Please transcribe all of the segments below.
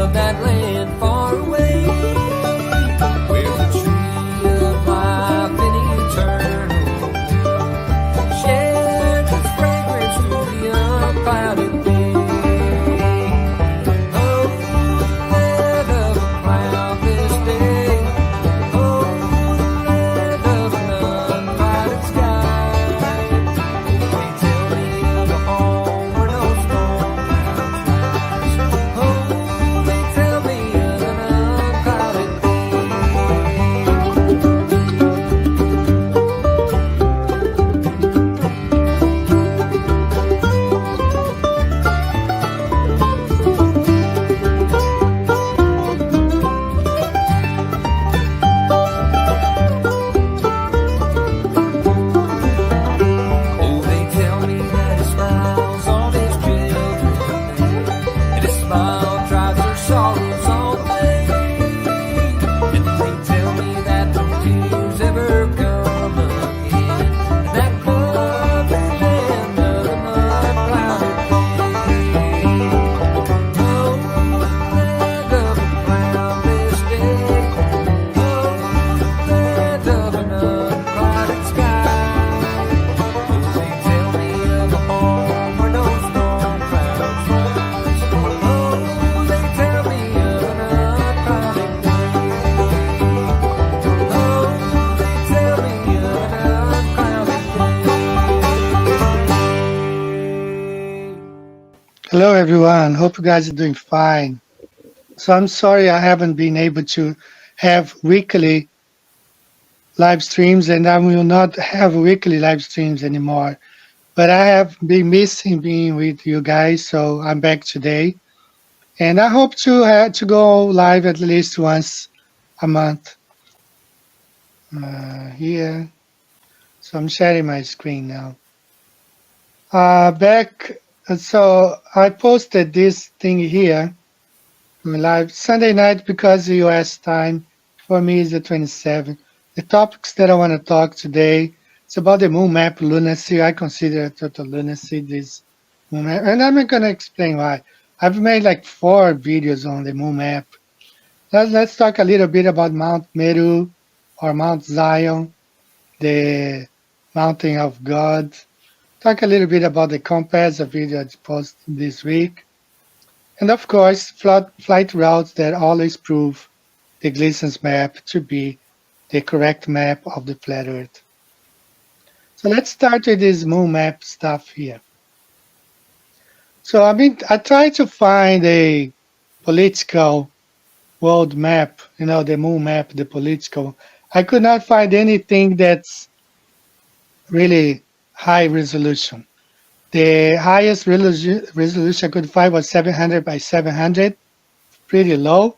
of that land far away, where the tree of life and eternal shares its fragrance through the unclouded day. Oh, land of a cloudless day. Oh, land of an unclouded sky. They tell me of a home where no storm clouds rise. Oh, they tell me of an unclouded day. Oh, they tell me that He smiles on His children, and His smile drives their sorrows all away. And they tell me that no tears ever come again, and that lovely land of an unclouded day. Oh, land of a cloudless day. Oh, land of an unclouded sky. They tell me of a home where no storm clouds rise. Oh, they tell me of an unclouded day. Oh, they tell me of an unclouded day. Hello, everyone. Hope you guys are doing fine. So I'm sorry I haven't been able to have weekly live streams, and I will not have weekly live streams anymore. But I have been missing being with you guys, so I'm back today. And I hope to go live at least once a month here. So I'm sharing my screen now. So I posted this thing here live Sunday night because the US time for me is the 27th. The topics that I want to talk today, it's about the moon map lunacy. I consider it total lunacy, this moon map. And I'm going to explain why. I've made like 4 videos on the moon map. Let's talk a little bit about Mount Meru or Mount Zion, the mountain of God. Talk a little bit about the compass, a video I posted this week. And of course, flight routes that always prove the Gleason's map to be the correct map of the flat Earth. So let's start with this moon map stuff here. So I tried to find a political world map, the moon map, the political. I could not find anything that's really high resolution. The highest resolution I could find was 700 by 700, pretty low.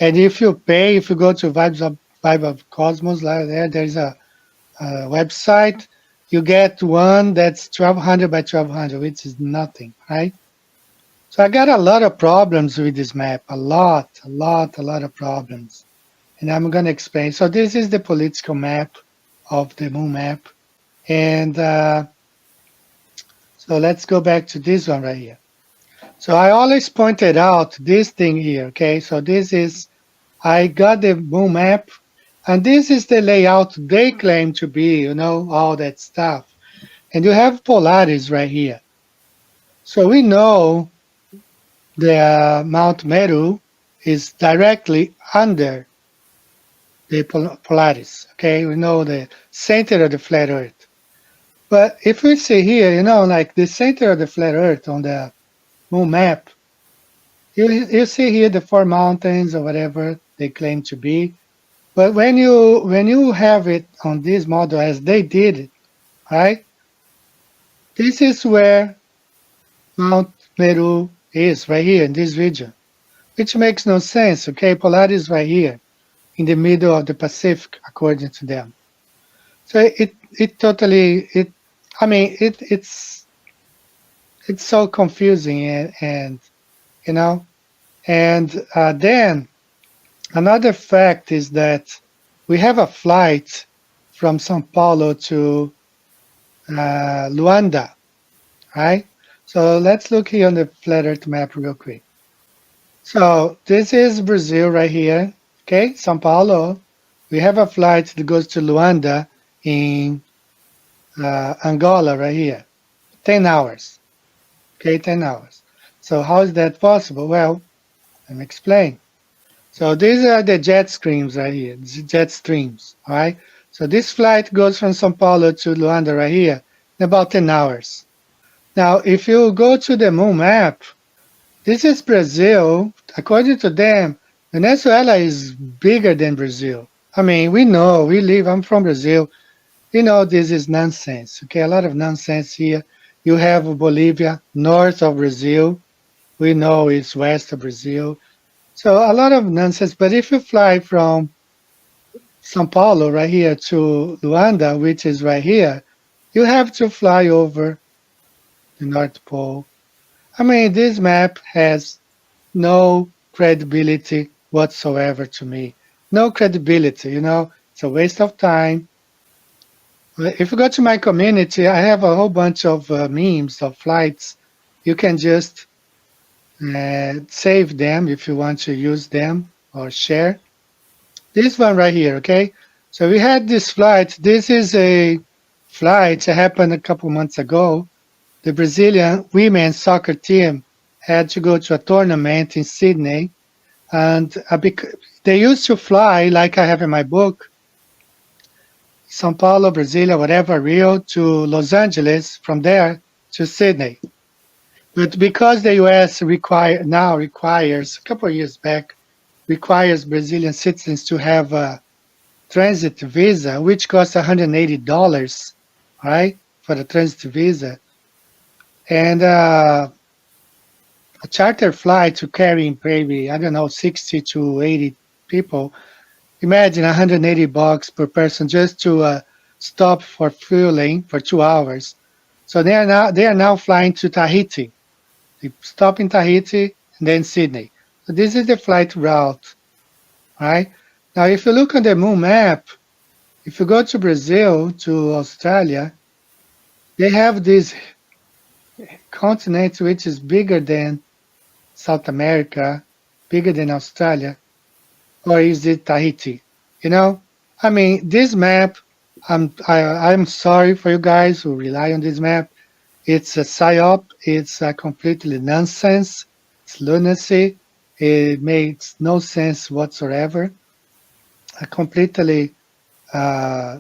And if you go to Vibe of Cosmos, there's a website, you get one that's 1200 by 1200, which is nothing, right? So I got a lot of problems with this map, a lot of problems. And I'm going to explain. So this is the political map of the moon map. And so let's go back to this one right here. So I always pointed out this thing here, okay? So I got the moon map, and this is the layout they claim to be, all that stuff. And you have Polaris right here. So we know the Mount Meru is directly under the Polaris, okay? We know the center of the flat Earth. But if we see here, like the center of the flat Earth on the moon map, you see here the 4 mountains or whatever they claim to be. But when you have it on this model as they did it, right? This is where Mount Meru is, right here in this region, which makes no sense, okay? Polaris right here in the middle of the Pacific, according to them. So it's so confusing and then another fact is that we have a flight from Sao Paulo to Luanda, right? So let's look here on the flat Earth map real quick. So this is Brazil right here. Okay, São Paulo. We have a flight that goes to Luanda in Angola right here. 10 hours. Okay, 10 hours. So how is that possible? Well, let me explain. So these are the jet streams right here, jet streams, all right? So this flight goes from São Paulo to Luanda right here in about 10 hours. Now, if you go to the moon map, this is Brazil. According to them, Venezuela is bigger than Brazil. I mean, we know, we live, I'm from Brazil. You know, this is nonsense, okay? A lot of nonsense here. You have Bolivia, north of Brazil. We know it's west of Brazil. So a lot of nonsense. But if you fly from São Paulo right here to Luanda, which is right here, you have to fly over the North Pole. I mean, this map has no credibility whatsoever to me. No credibility, you know, it's a waste of time. If you go to my community, I have a whole bunch of memes of flights. You can just save them if you want to use them or share. This one right here, okay? So we had this flight. This is a flight that happened a couple months ago. The Brazilian women's soccer team had to go to a tournament in Sydney, and they used to fly, like I have in my book, São Paulo, Brasilia, whatever, Rio to Los Angeles, from there to Sydney. But because the US now requires, a couple of years back, requires Brazilian citizens to have a transit visa, which costs $180, right, for the transit visa, and a charter flight to carry maybe, I don't know, 60 to 80 people. Imagine $180 per person just to stop for fueling for 2 hours. So they are now flying to Tahiti. They stop in Tahiti and then Sydney. So this is the flight route, right? Now, if you look on the moon map, if you go to Brazil, to Australia, they have this continent which is bigger than South America, bigger than Australia, or is it Tahiti? You know, I mean, this map. I'm sorry for you guys who rely on this map. It's a psyop. It's a completely nonsense. It's lunacy. It makes no sense whatsoever. Completely uh,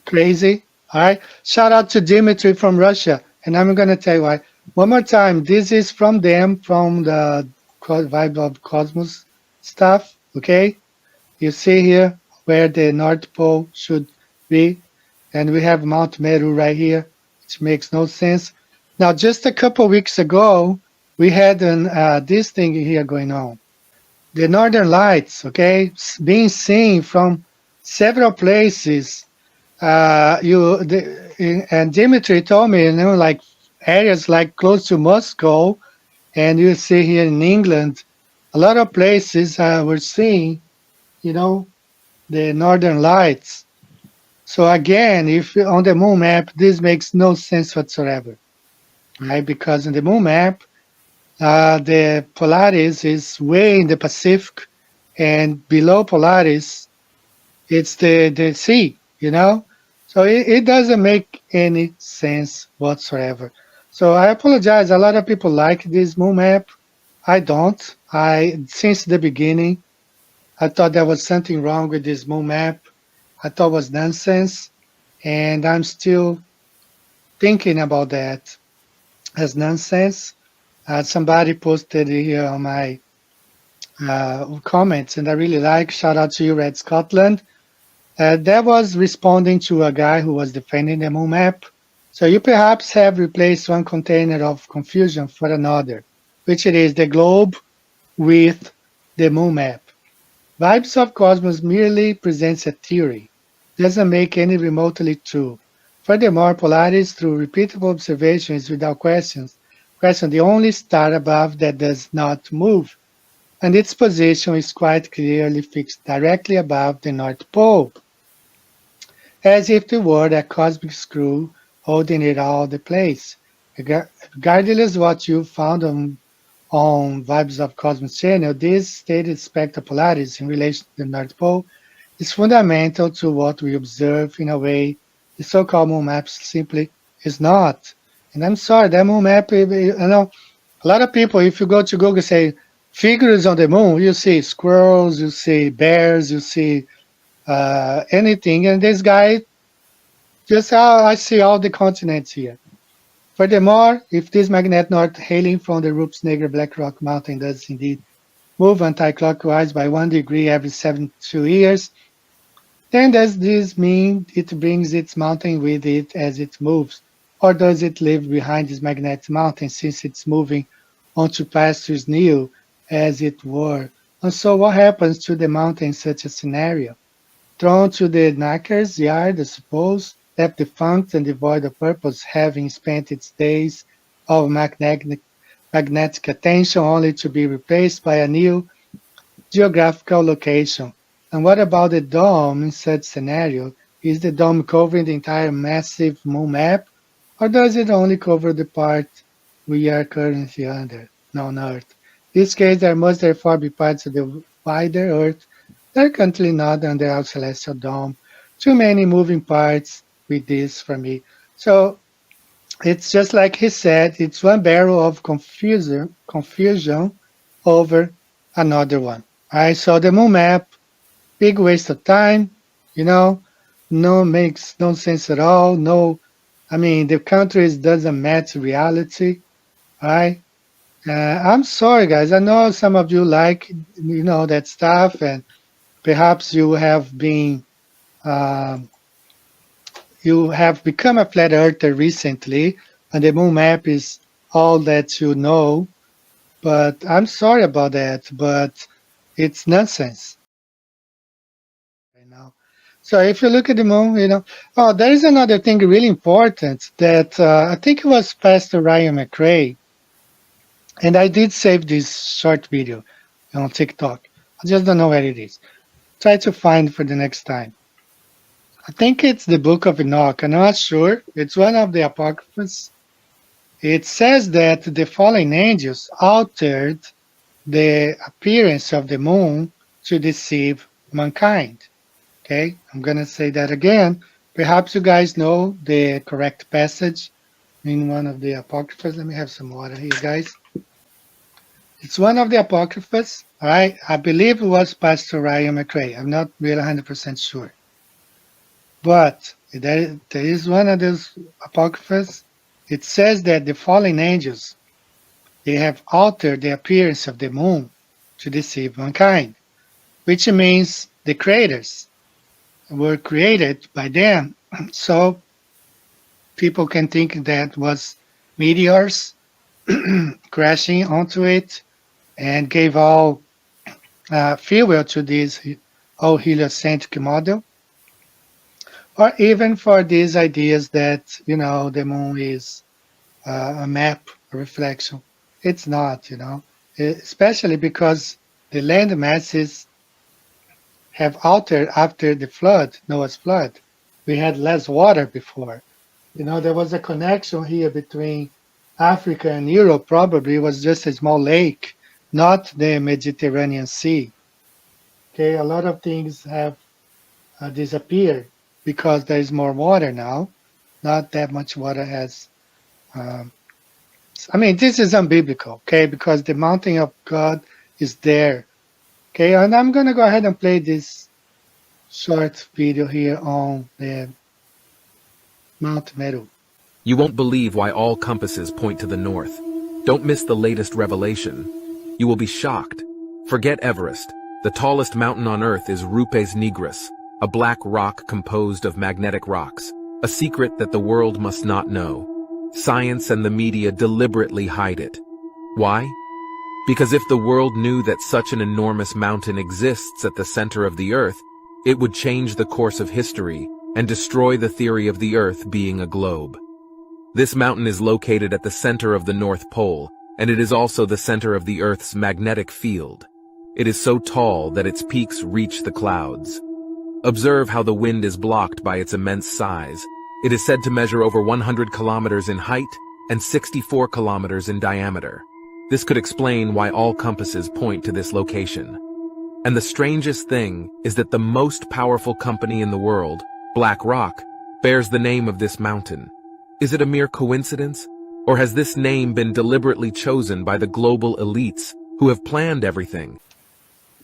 crazy. All right. Shout out to Dimitri from Russia. And I'm going to tell you why. One more time. This is from them, from the Vibe of Cosmos stuff. Okay. You see here where the North Pole should be. And we have Mount Meru right here, which makes no sense. Now, just a couple weeks ago, we had this thing here going on. The Northern Lights, okay, being seen from several places. And Dimitri told me, you know, like areas like close to Moscow, and you see here in England, a lot of places we're seeing, you know, the Northern Lights. So again, if on the moon map, this makes no sense whatsoever, right? Because in the moon map, the Polaris is way in the Pacific, and below Polaris, it's the sea, you know? So it doesn't make any sense whatsoever. So I apologize. A lot of people like this moon map. I don't. Since the beginning, I thought there was something wrong with this moon map. I thought it was nonsense, and I'm still thinking about that as nonsense. Somebody posted here on my comments, and I really like. Shout out to you, Red Scotland. That was responding to a guy who was defending the moon map. So you perhaps have replaced one container of confusion for another, which it is the globe with the moon map. Vibes of Cosmos merely presents a theory, doesn't make any remotely true. Furthermore, Polaris, through repeatable observations without question the only star above that does not move, and its position is quite clearly fixed directly above the North Pole, as if it were a cosmic screw holding it all the place. Regardless what you found on on Vibes of Cosmos channel, this stated spectral polarities in relation to the North Pole is fundamental to what we observe in a way the so-called moon map simply is not. And I'm sorry, that moon map, I know a lot of people, if you go to Google, say figures on the moon, you see squirrels, you see bears, you see anything. And this guy, just I see all the continents here. Furthermore, if this magnet north hailing from the Rupsneger Black Rock Mountain does indeed move anti-clockwise by 1 degree every 72 years, then does this mean it brings its mountain with it as it moves? Or does it leave behind this magnetic mountain since it's moving onto pastures new, as it were? And so what happens to the mountain in such a scenario? Thrown to the knacker's yard, I suppose, left defunct and devoid of purpose, having spent its days of magnetic attention only to be replaced by a new geographical location. And what about the dome in such scenario? Is the dome covering the entire massive moon map, or does it only cover the part we are currently under, on Earth? In this case, there must therefore be parts of the wider Earth that are currently not under our celestial dome. Too many moving parts with this for me. So it's just like he said, it's one barrel of confusion over another one. All right, so the moon map, big waste of time, no makes no sense at all. No, I mean, the countries doesn't match reality, right? I'm sorry, guys. I know some of you like, that stuff, and perhaps you have been, you have become a flat earther recently, and the moon map is all that you know. But I'm sorry about that, but it's nonsense. So if you look at the moon, oh, there is another thing really important that I think it was Pastor Ryan McRae, and I did save this short video on TikTok. I just don't know where it is. Try to find for the next time. I think it's the Book of Enoch. I'm not sure. It's one of the Apocryphas. It says that the fallen angels altered the appearance of the moon to deceive mankind. Okay, I'm going to say that again. Perhaps you guys know the correct passage in one of the Apocryphas. Let me have some water here, guys. It's one of the Apocryphas, all right? I believe it was Pastor Ryan McRae. I'm not really 100% sure. But there is one of those Apocryphas. It says that the fallen angels, they have altered the appearance of the moon to deceive mankind, which means the creators were created by them. So people can think that was meteors crashing onto it and gave all fuel to this whole heliocentric model. Or even for these ideas that, the moon is a map, a reflection. It's not, especially because the land masses have altered after the flood, Noah's flood. We had less water before. There was a connection here between Africa and Europe. Probably it was just a small lake, not the Mediterranean Sea. Okay, a lot of things have disappeared because there is more water now. Not that much water has. This is unbiblical, okay, because the mountain of God is there. Okay, and I'm going to go ahead and play this short video here on the Mount Meru. You won't believe why all compasses point to the north. Don't miss the latest revelation. You will be shocked. Forget Everest. The tallest mountain on Earth is Rupes Nigris, a black rock composed of magnetic rocks, a secret that the world must not know. Science and the media deliberately hide it. Why? Because if the world knew that such an enormous mountain exists at the center of the Earth, it would change the course of history and destroy the theory of the Earth being a globe. This mountain is located at the center of the North Pole, and it is also the center of the Earth's magnetic field. It is so tall that its peaks reach the clouds. Observe how the wind is blocked by its immense size. It is said to measure over 100 kilometers in height and 64 kilometers in diameter. This could explain why all compasses point to this location. And the strangest thing is that the most powerful company in the world, Black Rock, bears the name of this mountain. Is it a mere coincidence? Or has this name been deliberately chosen by the global elites who have planned everything?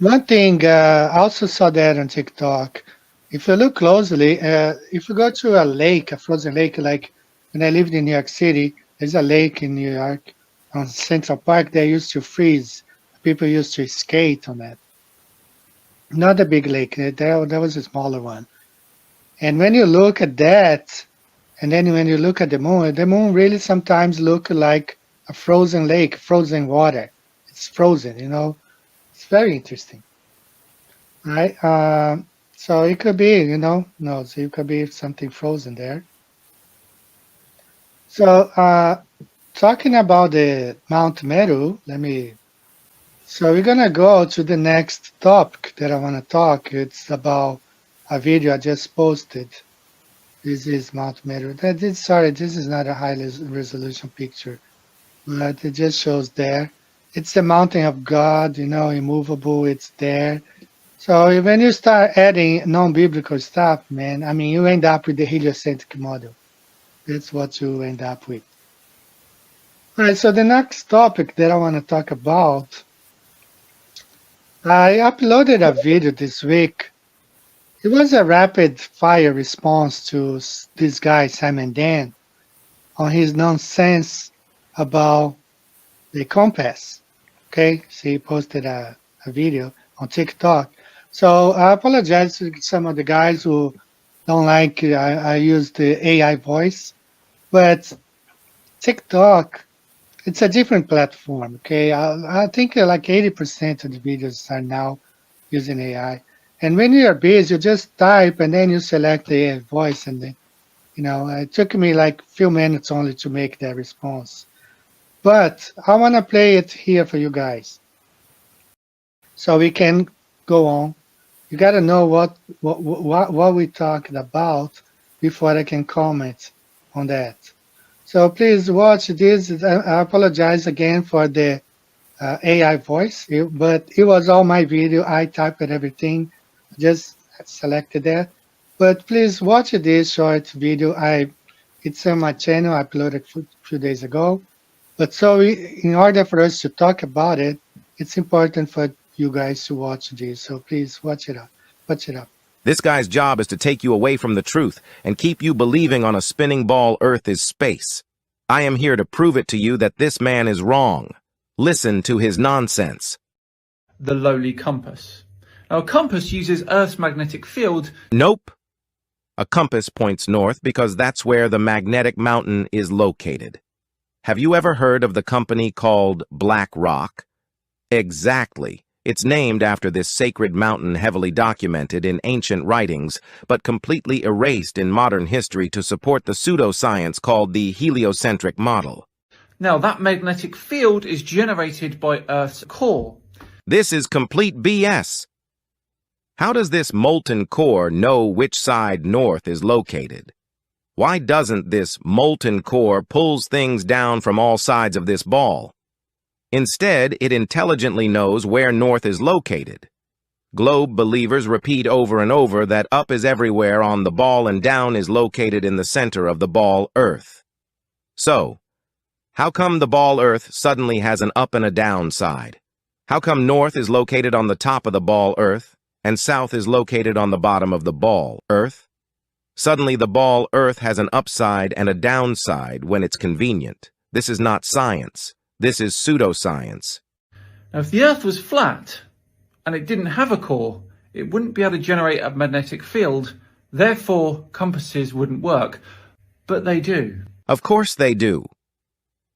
One thing, I also saw that on TikTok. If you look closely, if you go to a lake, a frozen lake, like when I lived in New York City, there's a lake in New York on Central Park that used to freeze. People used to skate on that. Not a big lake, there was a smaller one. And when you look at that, and then when you look at the moon really sometimes look like a frozen lake, frozen water. It's frozen, you know. It's very interesting, right? So it could be, you know, no, so it could be something frozen there. So talking about the Mount Meru, so we're gonna go to the next topic that I want to talk. It's about a video I just posted. This is Mount Meru. Sorry, this is not a high resolution picture, but it just shows there. It's the mountain of God, you know, immovable, it's there. So when you start adding non-biblical stuff, man, I mean, you end up with the heliocentric model. That's what you end up with. All right, so the next topic that I want to talk about, I uploaded a video this week. It was a rapid fire response to this guy, Shillmandan, on his nonsense about the compass. Okay, so he posted a video on TikTok. So I apologize to some of the guys who don't like I use the AI voice, but TikTok, it's a different platform. Okay, I think like 80% of the videos are now using AI. And when you're busy, you just type and then you select the AI voice, and then, you know, it took me like a few minutes only to make that response. But I want to play it here for you guys, so we can go on. You got to know what we're talking about before I can comment on that. So please watch this. I apologize again for the AI voice, but it was all my video. I typed everything, just selected that. But please watch this short video. It's on my channel. I uploaded a few days ago. But so in order for us to talk about it, it's important for you guys to watch this. So please watch it up. Watch it up. This guy's job is to take you away from the truth and keep you believing on a spinning ball Earth is space. I am here to prove it to you that this man is wrong. Listen to his nonsense. The lowly compass. Now, a compass uses Earth's magnetic field. Nope. A compass points north because that's where the magnetic mountain is located. Have you ever heard of the company called Black Rock? Exactly. It's named after this sacred mountain heavily documented in ancient writings, but completely erased in modern history to support the pseudoscience called the heliocentric model. Now, that magnetic field is generated by Earth's core. This is complete BS. How does this molten core know which side north is located? Why doesn't this molten core pulls things down from all sides of this ball? Instead, it intelligently knows where north is located. Globe believers repeat over and over that up is everywhere on the ball and down is located in the center of the ball, Earth. So, how come the ball Earth suddenly has an up and a down side? How come north is located on the top of the ball Earth and south is located on the bottom of the ball Earth? Suddenly the ball Earth has an upside and a downside when it's convenient. This is not science. This is pseudoscience. Now, if the Earth was flat and it didn't have a core, it wouldn't be able to generate a magnetic field. Therefore, compasses wouldn't work. But they do. Of course they do.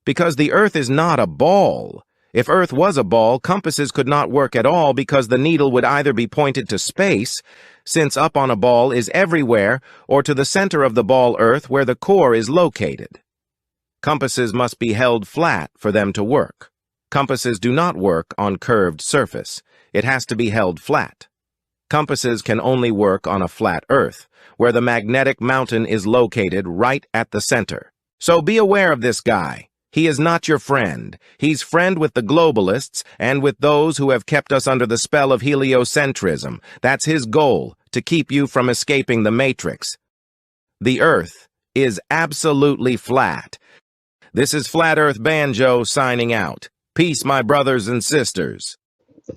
Because the Earth is not a ball. If Earth was a ball, compasses could not work at all because the needle would either be pointed to space, since up on a ball is everywhere, or to the center of the ball Earth where the core is located. Compasses must be held flat for them to work. Compasses do not work on curved surface. It has to be held flat. Compasses can only work on a flat Earth, where the magnetic mountain is located right at the center. So be aware of this guy. He is not your friend. He's friend with the globalists and with those who have kept us under the spell of heliocentrism. That's his goal, to keep you from escaping the matrix. The Earth is absolutely flat. This is Flat Earth Banjo signing out. Peace, my brothers and sisters.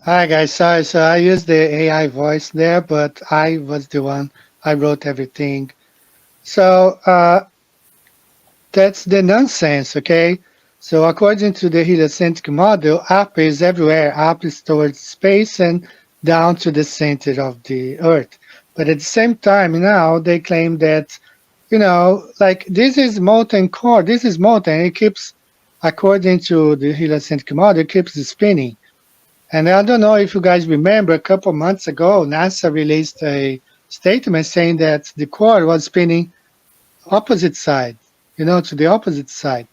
Hi guys, sorry. So I used the AI voice there, but I was the one. I wrote everything. So that's the nonsense, okay? So according to the heliocentric model, up is everywhere. Up is towards space and down to the center of the Earth. But at the same time, now they claim that, like this is molten core. This is molten. It keeps, according to the heliocentric model, it keeps spinning. And I don't know if you guys remember, a couple months ago, NASA released a statement saying that the core was spinning opposite side, to the opposite side.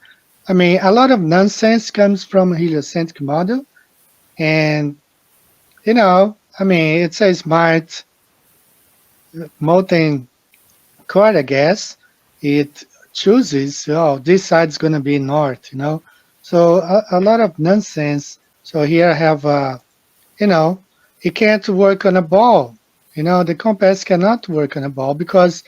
I mean, a lot of nonsense comes from a heliocentric model. And, it's a smart molten core, I guess. It chooses, this side's going to be north, So a lot of nonsense. So here I have, it can't work on a ball. The compass cannot work on a ball because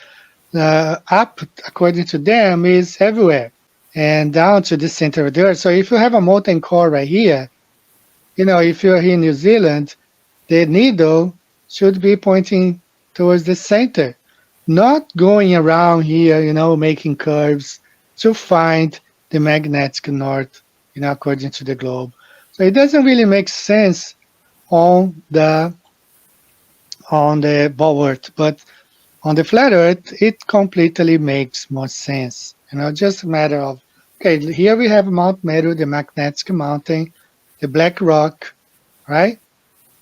up, according to them, is everywhere and down to the center of the Earth. So if you have a molten core right here, if you're here in New Zealand, the needle should be pointing towards the center, not going around here, making curves to find the magnetic north, according to the globe. So it doesn't really make sense on the ball Earth, but on the flat Earth, it completely makes more sense. Just a matter of, okay, here we have Mount Meru, the magnetic mountain, the black rock, right?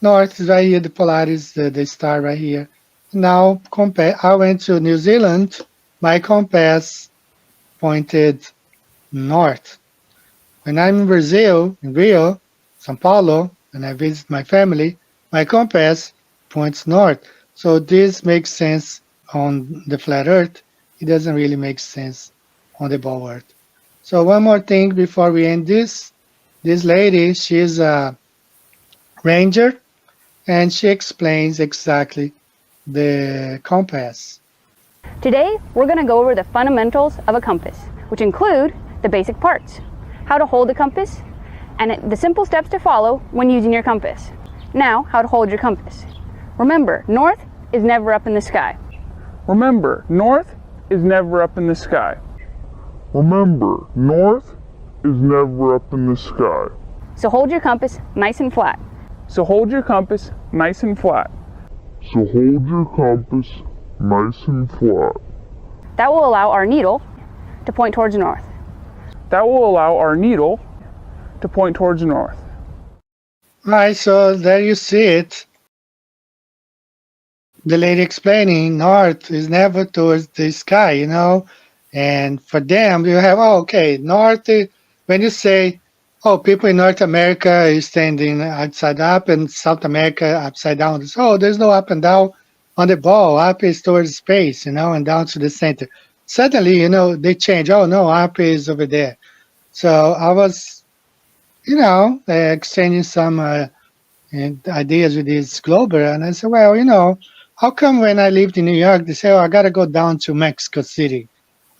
North is right here, the Polaris, the star right here. Now, I went to New Zealand, my compass pointed north. When I'm in Brazil, in Rio, São Paulo, and I visit my family, my compass points north. So this makes sense on the flat Earth. It doesn't really make sense on the ball Earth. So one more thing before we end this. This lady, she's a ranger, and she explains exactly the compass. Today, we're going to go over the fundamentals of a compass, which include the basic parts, how to hold a compass, and the simple steps to follow when using your compass. Now, how to hold your compass. Remember, north is never up in the sky. Remember, north is never up in the sky. Remember, north is never up in the sky. So hold your compass nice and flat. So hold your compass nice and flat. So hold your compass nice and flat. That will allow our needle to point towards north. That will allow our needle to point towards north. Right, so there you see it. The lady explaining north is never towards the sky, and for them you have, north, when you say, people in North America is standing upside up and South America upside down. So there's no up and down on the ball. Up is towards space, and down to the center. Suddenly, they change. Oh no, up is over there. So I was, exchanging some ideas with this Glober, and I said, well, how come when I lived in New York, they say, I got to go down to Mexico City.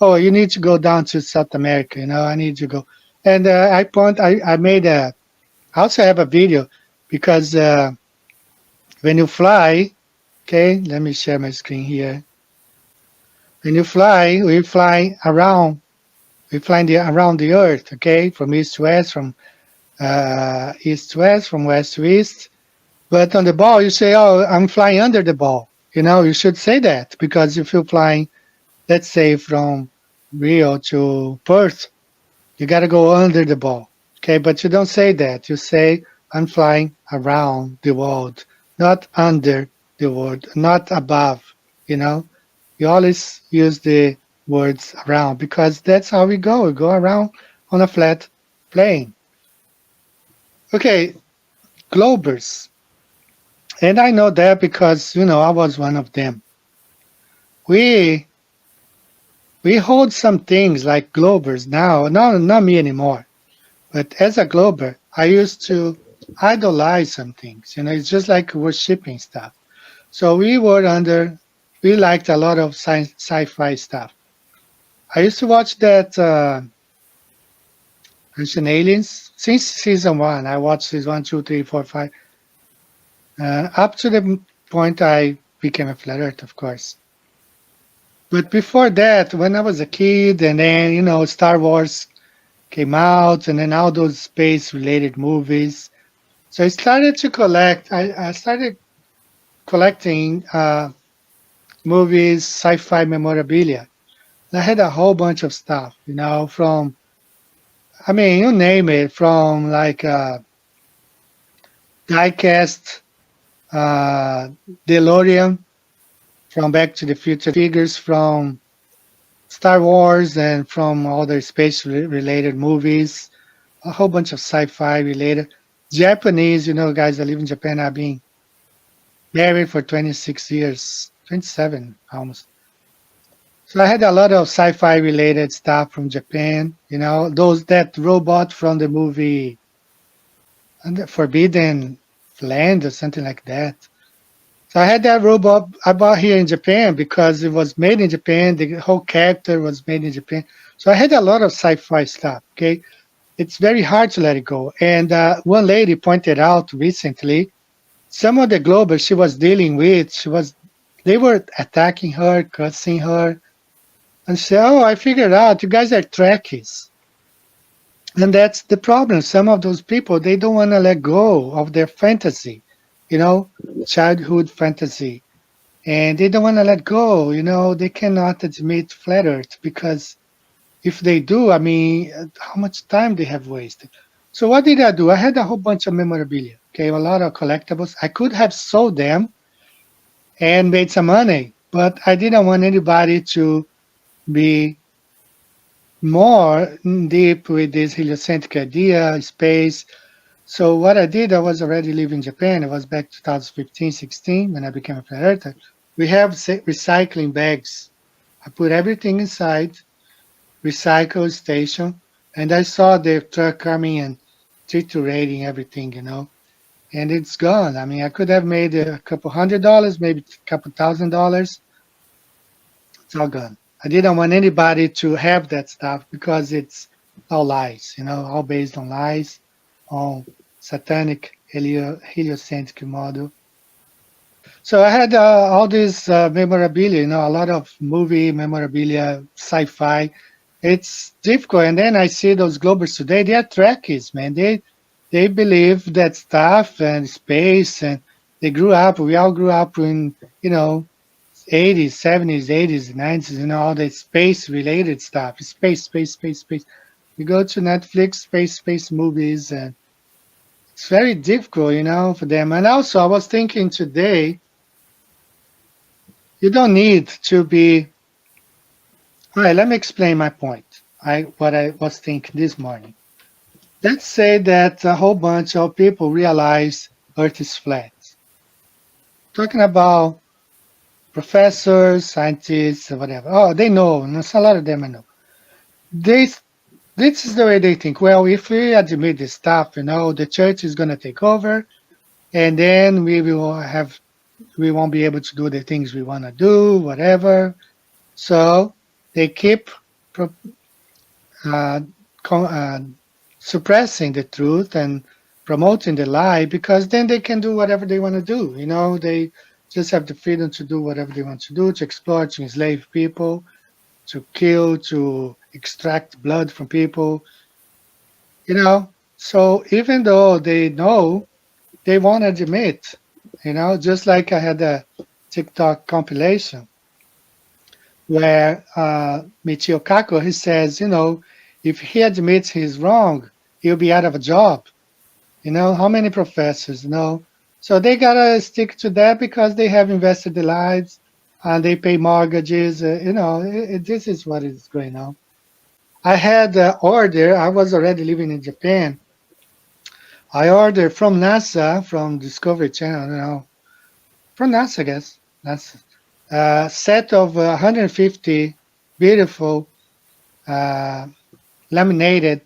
Oh, you need to go down to South America. I need to go. And I made I also have a video because when you fly, okay, let me share my screen here. When you fly, we fly around the Earth, okay, from east to west, from east to west, from west to east. But on the ball, you say, I'm flying under the ball. You should say that, because if you're flying, let's say from Rio to Perth, you got to go under the ball, okay? But you don't say that. You say, I'm flying around the world, not under the world, not above, You always use the words around, because that's how we go. We go around on a flat plane. Okay, Globers. And I know that because, I was one of them. When we hold some things like Globers now, not me anymore, but as a Glober, I used to idolize some things. It's just like worshiping stuff. So we liked a lot of sci-fi stuff. I used to watch that Ancient Aliens since season one. I watched season 1, 2, 3, 4, 5, up to the point I became a flat earth, of course. But before that, when I was a kid, and then Star Wars came out, and then all those space-related movies. So I started to collect. I started collecting movies, sci-fi memorabilia. I had a whole bunch of stuff, from, I mean, you name it, from like diecast, DeLorean, from Back to the Future figures, from Star Wars, and from other space-related movies, a whole bunch of sci-fi related. Japanese, guys that live in Japan, I've been married for 26 years, 27 almost. So I had a lot of sci-fi related stuff from Japan, that robot from the movie The Forbidden Land or something like that. So I had that robot I bought here in Japan because it was made in Japan. The whole character was made in Japan. So I had a lot of sci-fi stuff, okay? It's very hard to let it go. And one lady pointed out recently, some of the Globers she was dealing with, they were attacking her, cussing her, and she said, "Oh, I figured out you guys are Trekkies." And that's the problem. Some of those people, they don't want to let go of their fantasy, childhood fantasy. And they don't want to let go, they cannot admit flat earth because if they do, I mean, how much time they have wasted. So what did I do? I had a whole bunch of memorabilia, okay, a lot of collectibles. I could have sold them and made some money, but I didn't want anybody to be more deep with this heliocentric idea, space. So what I did, I was already living in Japan. It was back 2015, 16 when I became a flat earther. We have recycling bags. I put everything inside, recycle station, and I saw the truck coming and triturating everything, and it's gone. I mean, I could have made a couple $100, maybe a couple $1,000. It's all gone. I didn't want anybody to have that stuff because it's all lies, all based on lies, on satanic heliocentric model. So I had all this memorabilia, a lot of movie memorabilia, sci-fi. It's difficult. And then I see those Globers today, they are Trekkies, man. They believe that stuff and space, and we all grew up in, 80s, 70s, 80s, 90s, all the space-related stuff. Space, space, space, space. You go to Netflix, space movies, and it's very difficult, for them. And also, I was thinking today, you don't need to be. All right, let me explain my point. What I was thinking this morning. Let's say that a whole bunch of people realize Earth is flat. Talking about professors, scientists, or whatever. Oh, they know. There's a lot of them I know. This is the way they think. Well, if we admit this stuff, the church is going to take over, and then we won't be able to do the things we want to do, whatever. So they keep suppressing the truth and promoting the lie because then they can do whatever they want to do. They just have the freedom to do whatever they want to do, to exploit, to enslave people, to kill, to extract blood from people. So even though they know, they won't admit. Just like I had a TikTok compilation where Michio Kaku, he says, if he admits he's wrong, he'll be out of a job. How many professors, So they gotta stick to that because they have invested their lives and they pay mortgages. This is what is going on. I had an order. I was already living in Japan. I ordered from NASA, from Discovery Channel, from NASA, I guess. NASA. Set of 150 beautiful laminated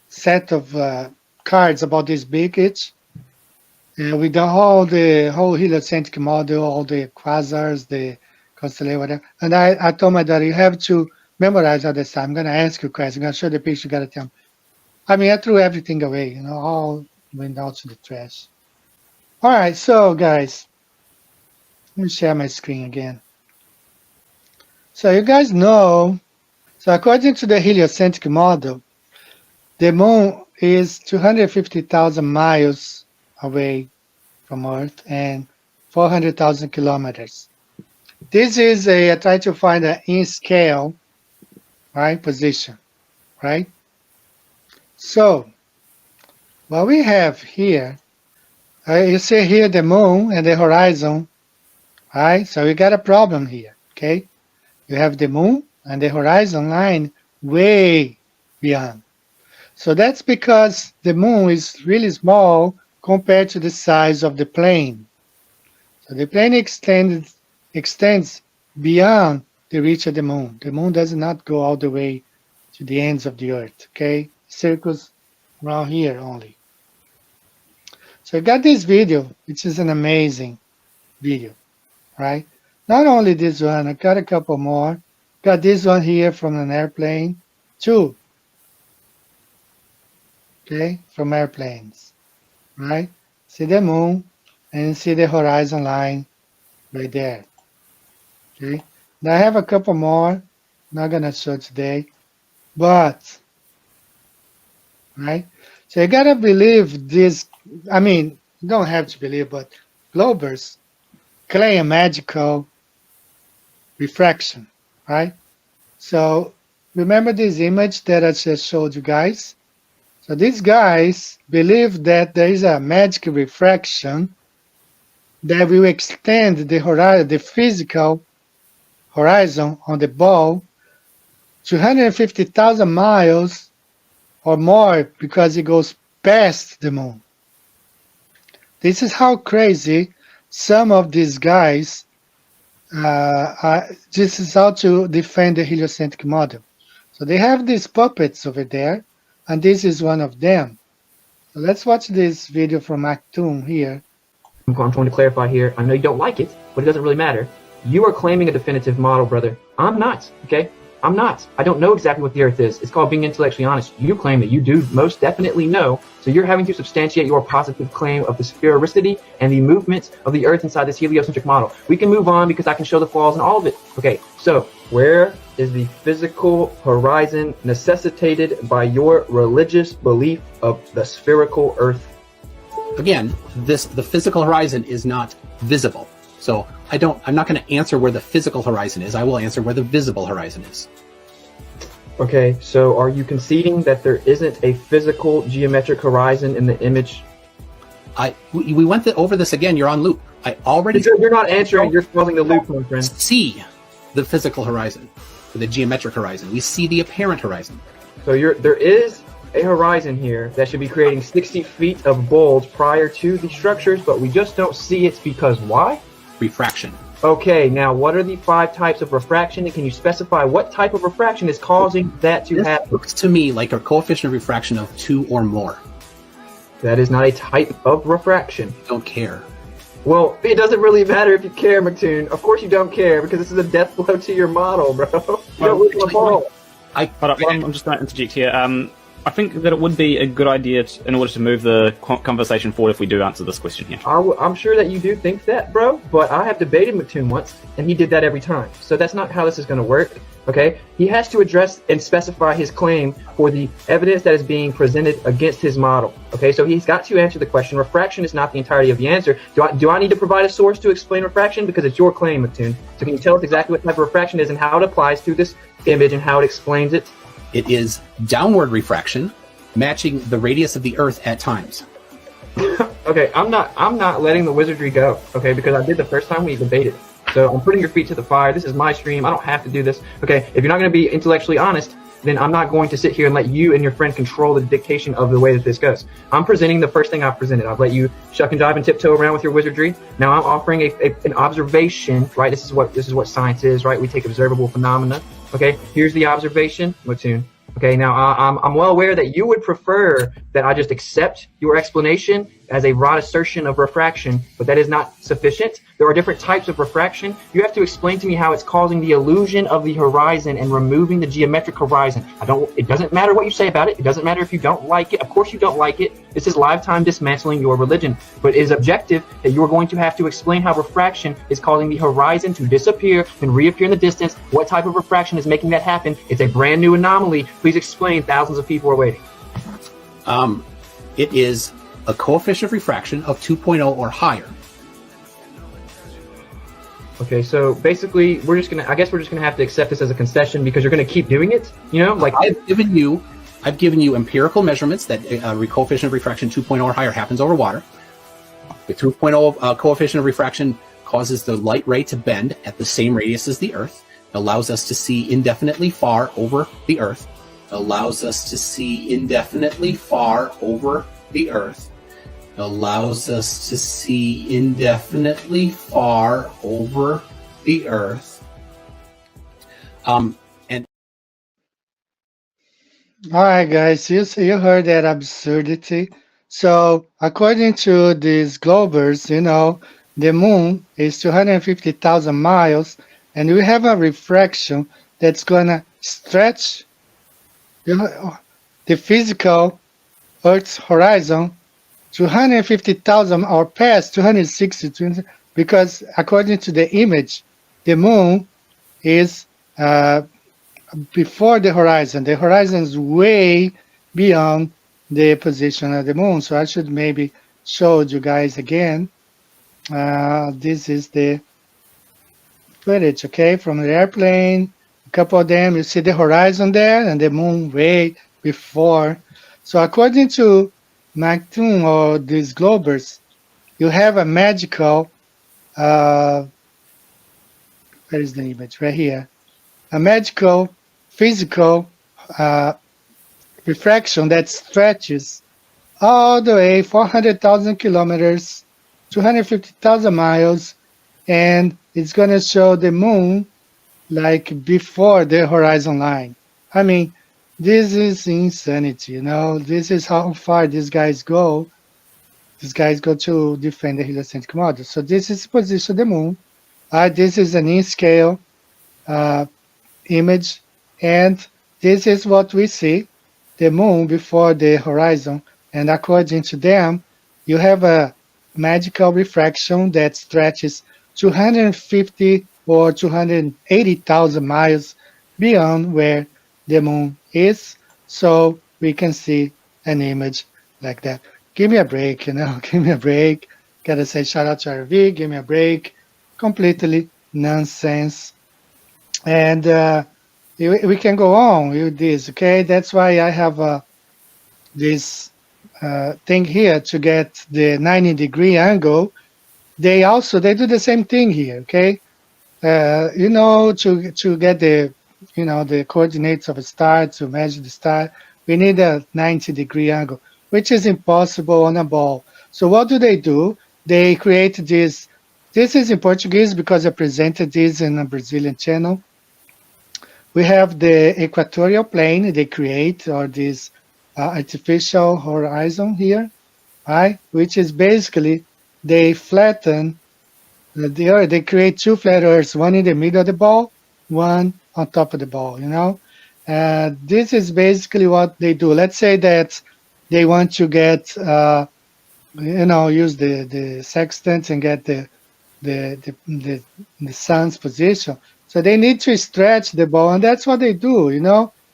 set of cards about this big each. With the whole heliocentric model, all the quasars, the constellation, whatever. And I told my daughter, you have to memorize all this time. I'm going to ask you questions. I'm going to show the picture. You got to tell me. I mean, I threw everything away, you know, all went out to the trash. All right, so guys, let me share my screen again. So you guys know, so according to the heliocentric model, the moon is 250,000 miles away from Earth and 400,000 kilometers. This is I try to find an in scale, right, position, right? So what we have here, you see here the moon and the horizon, right? So we got a problem here, okay? You have the moon and the horizon line way beyond. So that's because the moon is really small compared to the size of the plane. So the plane extends beyond the reach of the moon. The moon does not go all the way to the ends of the earth, okay? Circles around here only. So I got this video, which is an amazing video, right? Not only this one, I got a couple more. Got this one here from an airplane, too. Okay, from airplanes, right? See the moon and see the horizon line right there. Okay, now I have a couple more, not gonna show today, but right. So you gotta believe this. I mean, you don't have to believe, but Globers claim magical refraction, right? So remember this image that I just showed you guys? So these guys believe that there is a magic refraction that will extend the horizon, the physical horizon on the ball, 250,000 miles or more because it goes past the moon. This is how crazy some of these guys this is how to defend the heliocentric model. So they have these puppets over there, and this is one of them. So let's watch this video from Actoon here. I'm going to clarify here. I know you don't like it, but it doesn't really matter. You are claiming a definitive model, brother. I'm not, okay? I'm not. I don't know exactly what the Earth is. It's called being intellectually honest. You claim that you do most definitely know, so you're having to substantiate your positive claim of the sphericity and the movements of the Earth inside this heliocentric model. We can move on because I can show the flaws in all of it. Okay, so where is the physical horizon necessitated by your religious belief of the spherical Earth? Again, the physical horizon is not visible. So I'm not going to answer where the physical horizon is. I will answer where the visible horizon is. Okay, so are you conceding that there isn't a physical geometric horizon in the image? We went over this again. You're on loop. I already. You're not answering. You're causing the loop, my friend. See the physical horizon, or the geometric horizon. We see the apparent horizon. So there is a horizon here that should be creating 60 feet of bulge prior to the structures, but we just don't see it because why? Refraction. Okay, now what are the 5 types of refraction, and can you specify what type of refraction is causing that to happen? Looks to me like a coefficient of refraction of 2 or more. That is not a type of refraction. Don't care. Well, it doesn't really matter if you care, McToon. Of course you don't care, because this is a death blow to your model, bro. You don't lose the ball. I'm just going to interject here. I think that it would be a good idea in order to move the conversation forward if we do answer this question here. I'm sure that you do think that, bro, but I have debated McToon once, and he did that every time. So that's not how this is going to work, okay? He has to address and specify his claim for the evidence that is being presented against his model, okay? So he's got to answer the question. Refraction is not the entirety of the answer. Do I need to provide a source to explain refraction? Because it's your claim, McToon. So can you tell us exactly what type of refraction is and how it applies to this image and how it explains it? It is downward refraction, matching the radius of the Earth at times. Okay, I'm not letting the wizardry go, okay, because I did the first time we debated. So I'm putting your feet to the fire. This is my stream. I don't have to do this. Okay, if you're not going to be intellectually honest, then I'm not going to sit here and let you and your friend control the dictation of the way that this goes. I'm presenting the first thing I've presented. I've let you shuck and jive and tiptoe around with your wizardry. Now I'm offering an observation, right? This is what science is, right? We take observable phenomena Okay, here's the observation. Mattoon. Okay, now I'm well aware that you would prefer that I just accept your explanation as a broad assertion of refraction, but that is not sufficient. There are different types of refraction. You have to explain to me how it's causing the illusion of the horizon and removing the geometric horizon. It doesn't matter what you say about it. It doesn't matter if you don't like it. Of course you don't like it. This is lifetime dismantling your religion. But it is objective that you are going to have to explain how refraction is causing the horizon to disappear and reappear in the distance. What type of refraction is making that happen? It's a brand new anomaly. Please explain. Thousands of people are waiting. It is a coefficient of refraction of 2.0 or higher. Okay, so basically, I guess we're just gonna have to accept this as a concession because you're gonna keep doing it. You know, like I've given you empirical measurements that a coefficient of refraction 2.0 or higher happens over water. The 2.0 coefficient of refraction causes the light ray to bend at the same radius as the Earth. It allows us to see indefinitely far over the Earth. Allows us to see indefinitely far over the Earth. Allows us to see indefinitely far over the Earth. All right, guys, you heard that absurdity. So according to these globers, the moon is 250,000 miles, and we have a refraction that's gonna stretch the physical Earth's horizon 250,000 or past 260, because according to the image, the moon is before the horizon. The horizon is way beyond the position of the moon. So I should maybe show you guys again. This is the footage, okay, from the airplane. A couple of them, you see the horizon there and the moon way before. So according to Mactoon or these globers, you have a magical, where is the image? Right here. A magical physical refraction that stretches all the way 400,000 kilometers, 250,000 miles, and it's going to show the moon like before the horizon line. I mean, this is insanity, This is how far these guys go. These guys go to defend the heliocentric model. So this is the position of the moon. This is an in-scale image, and this is what we see, the moon before the horizon. And according to them, you have a magical refraction that stretches 250 or 280,000 miles beyond where the moon is, so we can see an image like that. Give me a break, give me a break. Gotta say shout out to RV, give me a break. Completely nonsense. And we can go on with this, okay? That's why I have this thing here to get the 90-degree angle. They do the same thing here, okay? To get the coordinates of a star, to measure the star, we need a 90-degree angle, which is impossible on a ball. So what do? They create this. This is in Portuguese because I presented this in a Brazilian channel. We have the equatorial plane they create, or this artificial horizon here, right? Which is basically they flatten the Earth. They create two flat Earths, one in the middle of the ball, one on top of the ball, This is basically what they do. Let's say that they want to get, use the sextant and get the sun's position. So they need to stretch the ball, and that's what they do,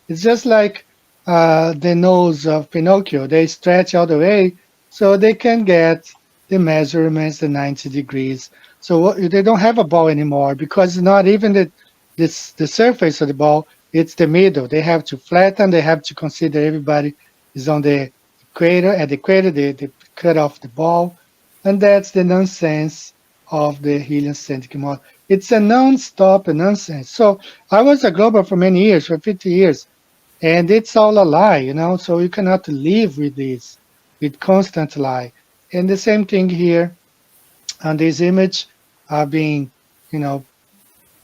It's just like the nose of Pinocchio. They stretch all the way so they can get the measurements, the 90 degrees. So they don't have a ball anymore, because not even the surface of the ball, it's the middle. They have to flatten, they have to consider everybody is on the equator. At the equator, they cut off the ball, and that's the nonsense of the heliocentric model. It's a non-stop nonsense. So I was a global for many years, for 50 years, and it's all a lie, So you cannot live with this, with constant lie. And the same thing here on this image, being,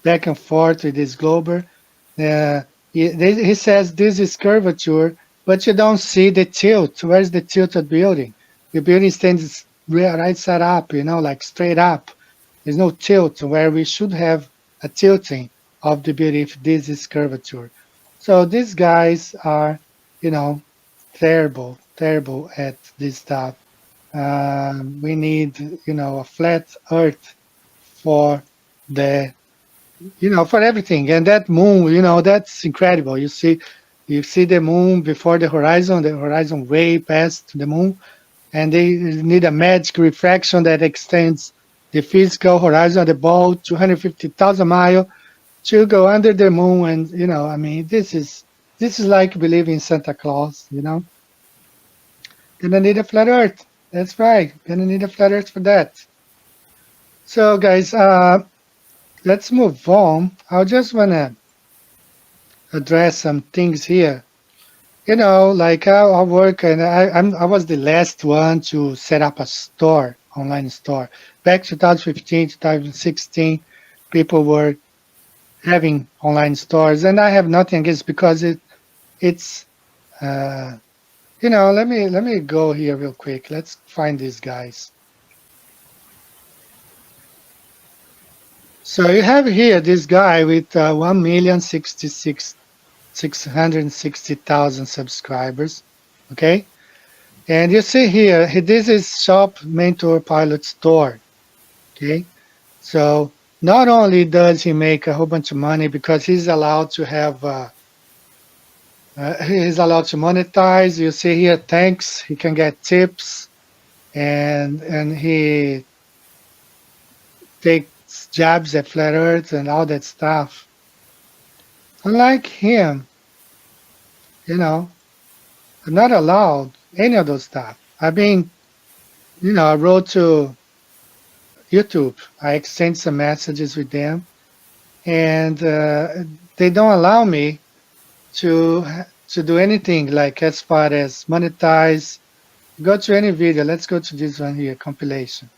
back and forth with this glober. He says this is curvature, but you don't see the tilt. Where's the tilted building? The building stands right side up, like straight up. There's no tilt where we should have a tilting of the building if this is curvature. So these guys are, you know, terrible at this stuff. We need, a flat Earth for the, for everything. And that moon, that's incredible. You see the moon before the horizon way past the moon, and they need a magic refraction that extends the physical horizon of the ball 250,000 miles to go under the moon. And this is like believing in Santa Claus. Gonna need a flat Earth. That's right. Gonna need a flat Earth for that. So guys, let's move on. I just wanna address some things here. Like I work, and I was the last one to set up a store, online store. Back 2015, 2016, people were having online stores, and I have nothing against, because it's let me go here real quick. Let's find these guys. So you have here this guy with 1,066,660,000 subscribers. Okay, and you see here, this is Shop Mentor Pilot Store. Okay, so not only does he make a whole bunch of money because he's allowed to have he's allowed to monetize. You see here, thanks. He can get tips, and he takes jabs at flat Earth and all that stuff. Unlike him, I'm not allowed any of those stuff. I mean, I wrote to YouTube. I exchanged some messages with them, and they don't allow me to do anything like as far as monetize. Go to any video. Let's go to this one here, compilation.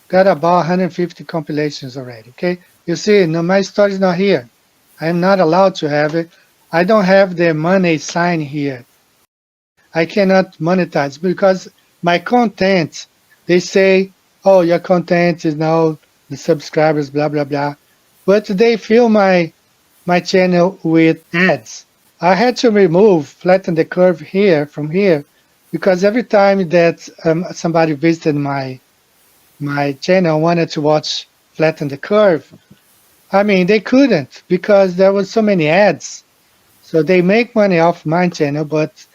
Got about 150 compilations already. Okay, you see, no, my story is not here. I am not allowed to have it. I don't have the money sign here. I cannot monetize because my content, they say, oh, your content is now the subscribers, blah, blah, blah. But they fill my channel with ads. I had to remove, flatten the curve here, from here, because every time that somebody visited my channel, wanted to watch Flatten the Curve, I mean, they couldn't because there was so many ads. So they make money off my channel, but,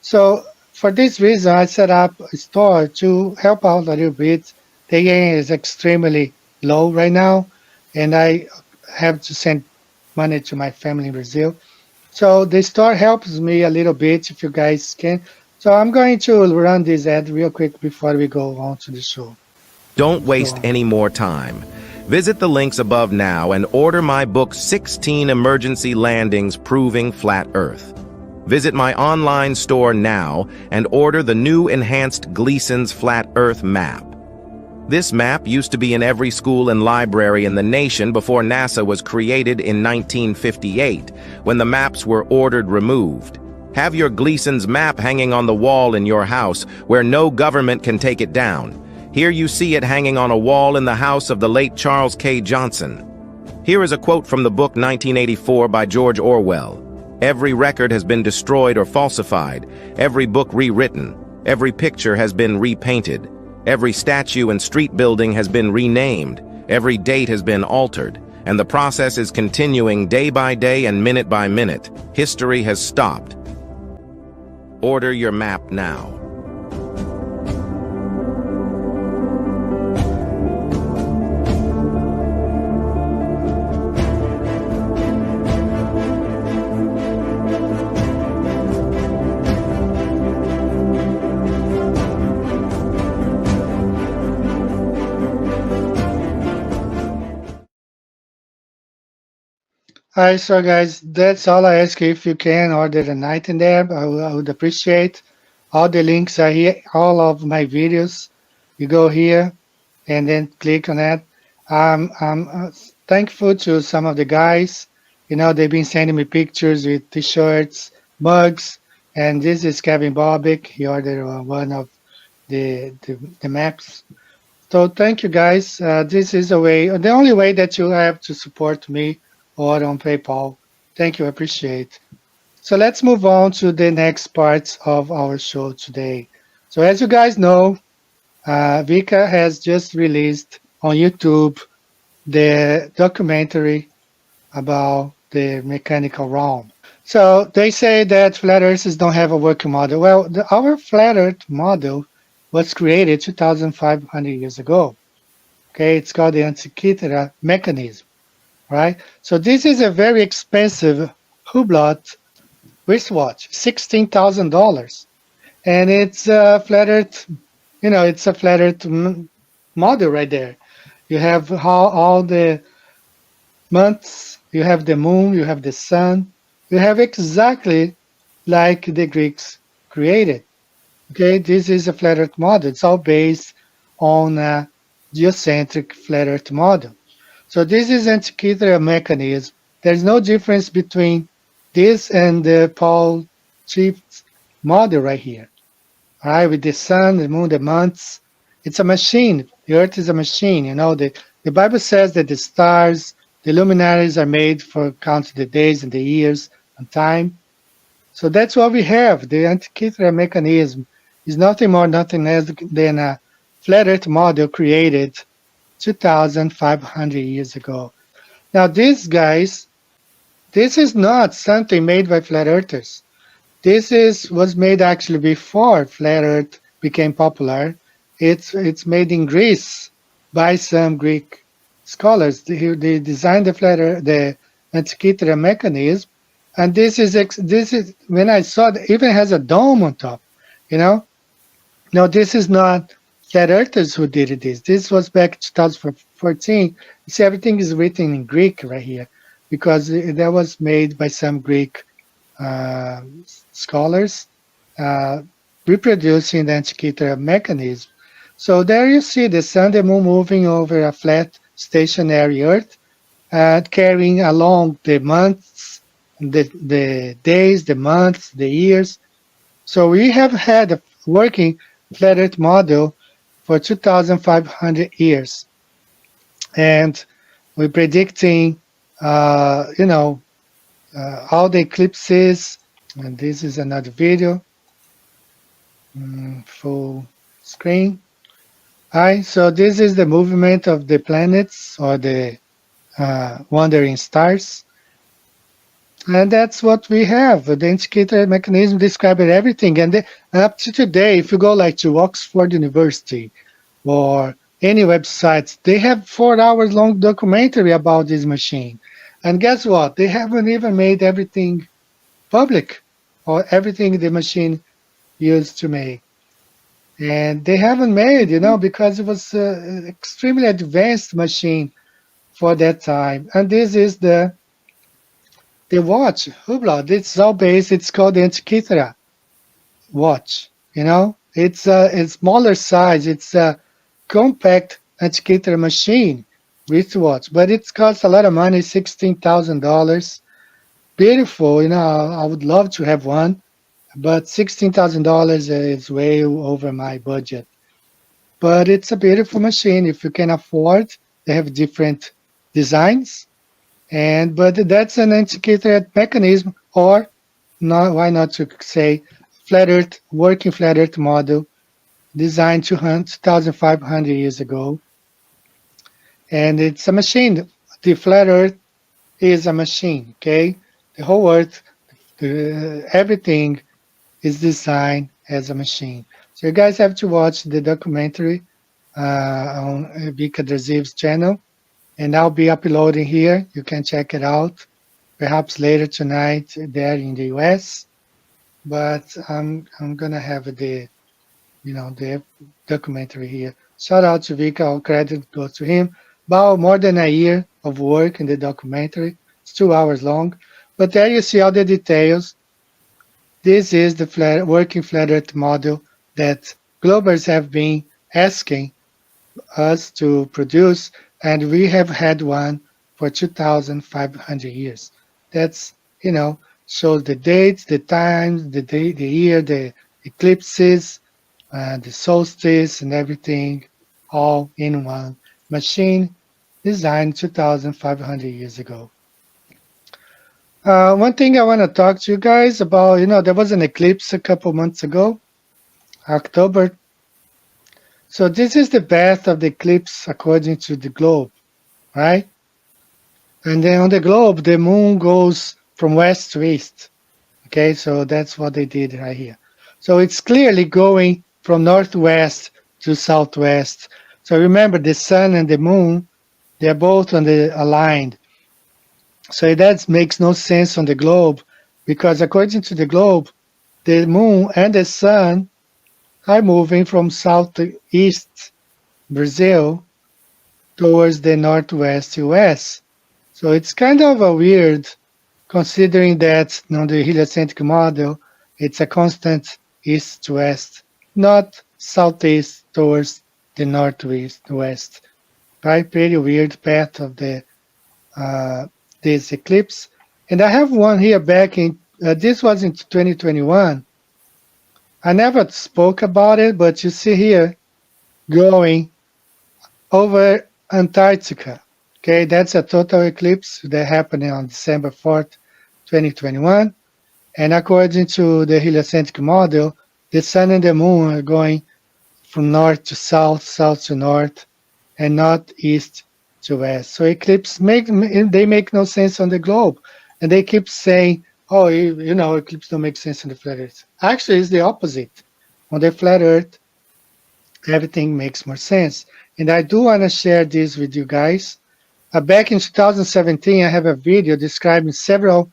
so for this reason, I set up a store to help out a little bit. The gain is extremely low right now, and I have to send money to my family in Brazil. So the store helps me a little bit, if you guys can. So I'm going to run this ad real quick before we go on to the show. Don't waste any more time. Visit the links above now and order my book 16 Emergency Landings Proving Flat Earth. Visit my online store now and order the new enhanced Gleason's Flat Earth map. This map used to be in every school and library in the nation before NASA was created in 1958, when the maps were ordered removed. Have your Gleason's map hanging on the wall in your house where no government can take it down. Here you see it hanging on a wall in the house of the late Charles K. Johnson. Here is a quote from the book 1984 by George Orwell. Every record has been destroyed or falsified, every book rewritten, every picture has been repainted, every statue and street building has been renamed, every date has been altered, and the process is continuing day by day and minute by minute. History has stopped. Order your map now. Alright, so guys, that's all I ask. If you can order the night in there, I would appreciate. All the links are here, all of my videos. You go here and then click on that. I'm thankful to some of the guys You know, they've been sending me pictures with T-shirts, mugs, and this is Kevin Bobick. He ordered one of the maps. So thank you guys. This is a way, the only way that you have to support me or on PayPal. Thank you, I appreciate. So let's move on to the next parts of our show today. So as you guys know, Vika has just released on YouTube the documentary about the mechanical realm. So they say that flat earthers don't have a working model. Well, our flat earth model was created 2,500 years ago. Okay, it's called the Antikythera mechanism, right? So this is a very expensive Hublot wristwatch, $16,000, and it's a flat earth. You know, it's a flat earth model right there. You have all the months, you have the moon, you have the sun, you have exactly like the Greeks created. Okay, this is a flat earth model. It's all based on a geocentric flat earth model. So this is Antikythera mechanism. There's no difference between this and the Paul Tripp's model right here. All right, with the sun, the moon, the months. It's a machine. The earth is a machine. You know, the Bible says that the stars, the luminaries are made for counting the days and the years and time. So that's what we have. The Antikythera mechanism is nothing more, nothing less than a flat earth model created 2,500 years ago. Now, these guys, this is not something made by flat earthers. This was made actually before flat earth became popular. It's made in Greece by some Greek scholars. They designed the Antikythera mechanism, and this is when I saw it even has a dome on top. You know, no, this is not flat earthers who did this. This was back 2014. You see, everything is written in Greek right here because that was made by some Greek scholars reproducing the Antikythera mechanism. So there you see the sun, the moon moving over a flat stationary earth, carrying along the months, the days, the months, the years. So we have had a working flat earth model for 2,500 years. And we're predicting, all the eclipses. And this is another video, full screen. All right, so this is the movement of the planets or the wandering stars. And that's what we have. The Antikythera mechanism describes everything. And up to today, if you go like to Oxford University or any websites, they have 4 hours long documentary about this machine. And guess what? They haven't even made everything public or everything the machine used to make. And they haven't made, because it was an extremely advanced machine for that time. And this is the watch, Hublot. It's all based, it's called the Antikythera watch. It's a smaller size. It's a compact Antikythera machine wristwatch, but it costs a lot of money, $16,000. Beautiful, I would love to have one, but $16,000 is way over my budget. But it's a beautiful machine if you can afford. They have different designs, but that's an Antikythera mechanism, or not, why not to say working flat earth model designed 2,500 years ago. And it's a machine. The flat earth is a machine, okay? The whole earth, everything is designed as a machine. So you guys have to watch the documentary on Vika Draziv's channel, and I'll be uploading here. You can check it out, perhaps later tonight there in the US. But I'm gonna have the documentary here. Shout out to Vika, all credit goes to him. About more than a year of work in the documentary. It's 2 hours long, but there you see all the details. This is the working flat earth model that Globers have been asking us to produce, and we have had one for 2,500 years. That's, shows the dates, the times, the day, the year, the eclipses, the solstice, and everything, all in one machine designed 2,500 years ago. One thing I want to talk to you guys about, there was an eclipse a couple months ago, October. So this is the path of the eclipse according to the globe, right? And then on the globe, the moon goes from west to east. Okay, so that's what they did right here. So it's clearly going from northwest to southwest. So remember, the sun and the moon, they're both aligned. So that makes no sense on the globe, because according to the globe, the moon and the sun are moving from south to east Brazil towards the northwest US. So it's kind of a weird, considering that on the heliocentric model, it's a constant east to west, not southeast towards the northwest west. Right? Pretty weird path of the this eclipse. And I have one here back in, this was in 2021. I never spoke about it, but you see here, going over Antarctica. Okay, that's a total eclipse that happened on December 4th, 2021. And according to the heliocentric model, the sun and the moon are going from north to south, south to north, and not east to west. So eclipses make no sense on the globe. And they keep saying, oh, eclipses don't make sense on the flat earth. Actually, it's the opposite. On the flat earth, everything makes more sense. And I do want to share this with you guys. Back in 2017, I have a video describing several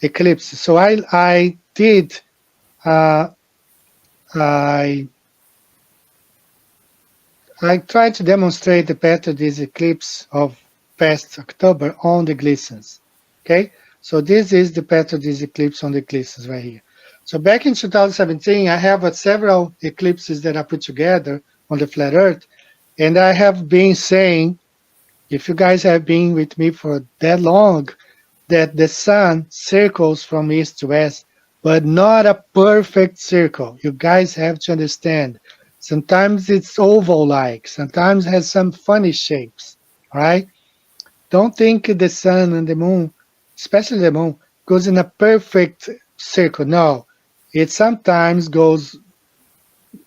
eclipses. So I tried to demonstrate the path of this eclipse of past October on the glistens. Okay, so this is the path of this eclipse on the glistens right here. So back in 2017, I have several eclipses that I put together on the flat earth, and I have been saying, if you guys have been with me for that long, that the sun circles from east to west, but not a perfect circle. You guys have to understand. Sometimes it's oval-like, sometimes has some funny shapes, all right? Don't think the sun and the moon, especially the moon, goes in a perfect circle. No, it sometimes goes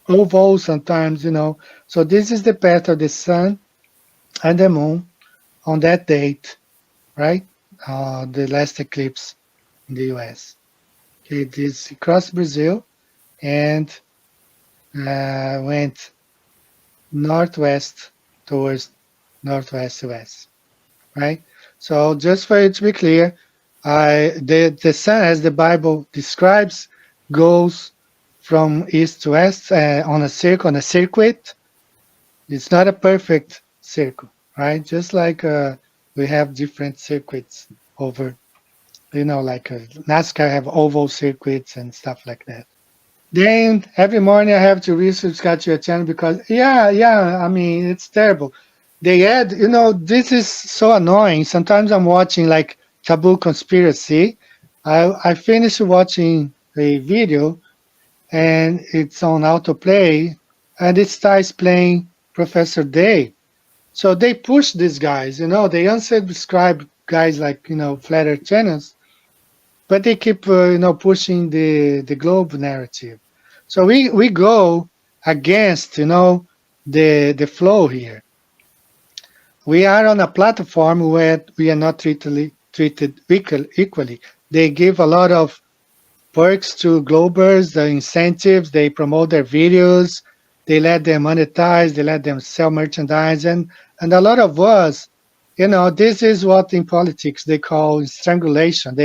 oval, sometimes, So this is the path of the sun and the moon on that date, right? The last eclipse in the US. Okay, this crossed Brazil and went northwest towards northwest west, right? So just for it to be clear, the sun, as the Bible describes, goes from east to west on a circuit. It's not a perfect circle, right? Just like we have different circuits over, like NASCAR have oval circuits and stuff like that. Then every morning I have to resubscribe to your channel because, it's terrible. They add, this is so annoying. Sometimes I'm watching like Taboo Conspiracy. I finished watching a video and it's on autoplay and it starts playing Professor Day. So they push these guys, they unsubscribe guys like, flat earth channels, but they keep, pushing the globe narrative. So we go against, the flow here. We are on a platform where we are not treated equally. They give a lot of perks to Globers, the incentives, they promote their videos, they let them monetize, they let them sell merchandise, and a lot of us, this is what in politics they call strangulation.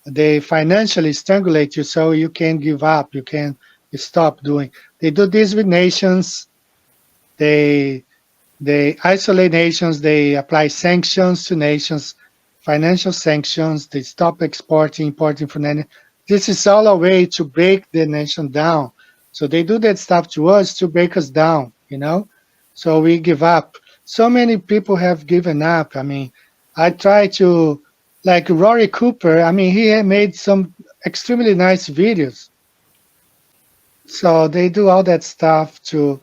They financially strangulate you so you can give up, you can stop doing. They do this with nations. They isolate nations, they apply sanctions to nations, financial sanctions, they stop importing from any. This is all a way to break the nation down. So they do that stuff to us to break us down, So we give up. So many people have given up. I try to like Rory Cooper, I mean, he made some extremely nice videos. So they do all that stuff to,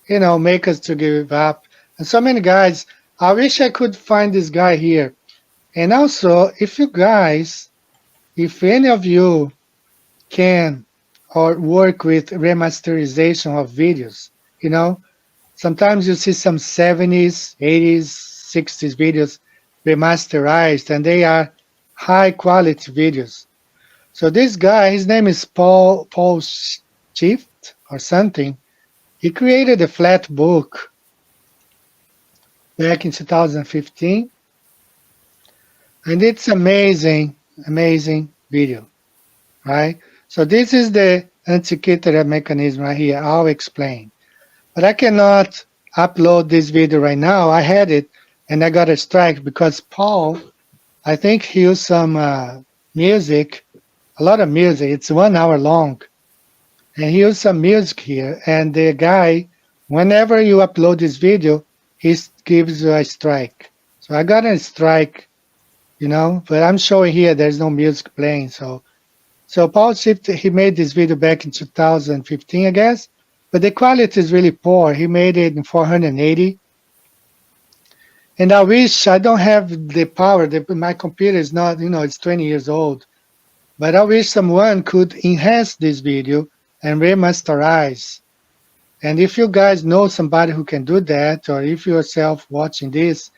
make us to give up. And so many guys, I wish I could find this guy here. And also, if any of you can or work with remasterization of videos, sometimes you see some 70s, 80s, 60s videos remasterized, and they are high quality videos. So this guy, his name is Paul Shift or something. He created a flat book back in 2015, and it's amazing video, right? So this is the Antikythera mechanism right here. I'll explain, but I cannot upload this video right now. I had it, and I got a strike because Paul, I think he used some music, a lot of music. It's 1 hour long. And he used some music here. And the guy, whenever you upload this video, he gives you a strike. So I got a strike, but I'm showing here there's no music playing. So Paul Shift, he made this video back in 2015, I guess. But the quality is really poor. He made it in 480. And I wish I don't have the power. My computer is not, it's 20 years old. But I wish someone could enhance this video and remasterize. And if you guys know somebody who can do that, or if yourself watching this,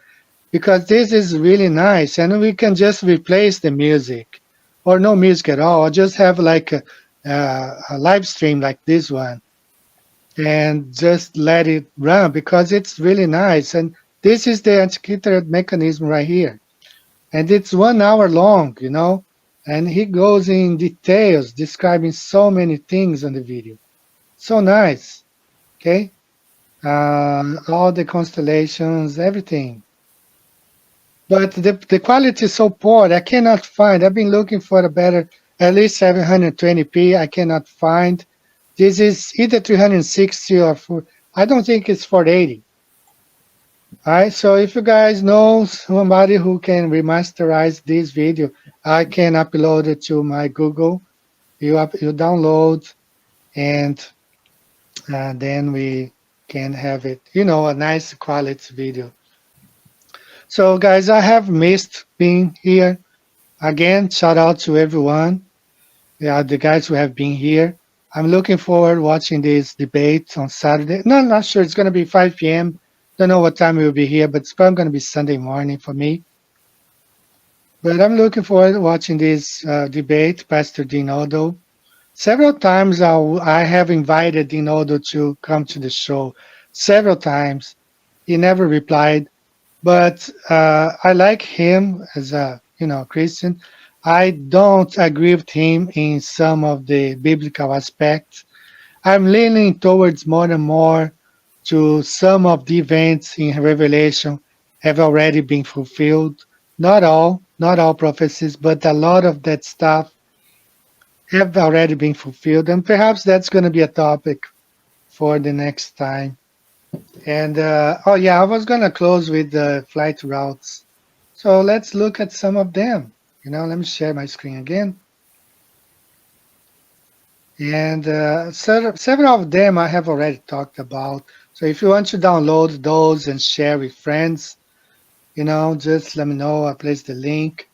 because this is really nice, and we can just replace the music, or no music at all, or just have like a live stream like this one, and just let it run, because it's really nice. And this is the Antikythera mechanism right here. And it's 1 hour long, and he goes in details describing so many things on the video. So nice, okay? All the constellations, everything. But the quality is so poor, I cannot find. I've been looking for a better, at least 720p. I cannot find. This is either 360 or I don't think it's 480. All right, so if you guys know somebody who can remasterize this video, I can upload it to my Google. You download, and then we can have it, a nice quality video. So guys, I have missed being here. Again, shout out to everyone, the guys who have been here. I'm looking forward watching this debate on Saturday. No, I'm not sure. It's going to be 5 p.m. Don't know what time we'll be here, but it's probably going to be Sunday morning for me. But I'm looking forward to watching this debate, Pastor Dean Odo. Several times I have invited Dean Odo to come to the show. Several times. He never replied. But I like him as a Christian. I don't agree with him in some of the biblical aspects. I'm leaning towards more and more to some of the events in Revelation have already been fulfilled. Not all prophecies, but a lot of that stuff have already been fulfilled. And perhaps that's going to be a topic for the next time. And, I was going to close with the flight routes. So let's look at some of them. Let me share my screen again. And several of them I have already talked about. So if you want to download those and share with friends, just let me know. I'll place the link,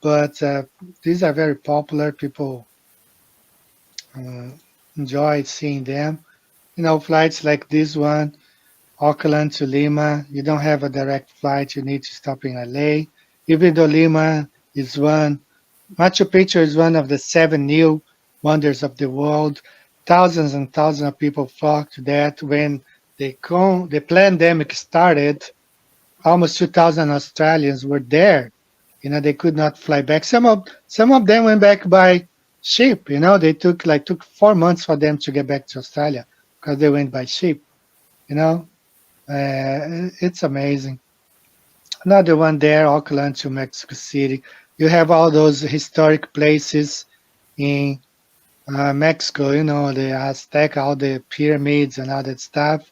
but these are very popular. People enjoy seeing them. Flights like this one, Auckland to Lima, you don't have a direct flight. You need to stop in LA. Even though Lima is Machu Picchu is one of the 7 new wonders of the world. Thousands and thousands of people flocked to that. When the pandemic started, almost 2,000 Australians were there. They could not fly back. Some of them went back by ship. They took 4 months for them to get back to Australia because they went by ship. It's amazing. Another one there, Auckland to Mexico City. You have all those historic places in Mexico, the Aztec, all the pyramids and all that stuff.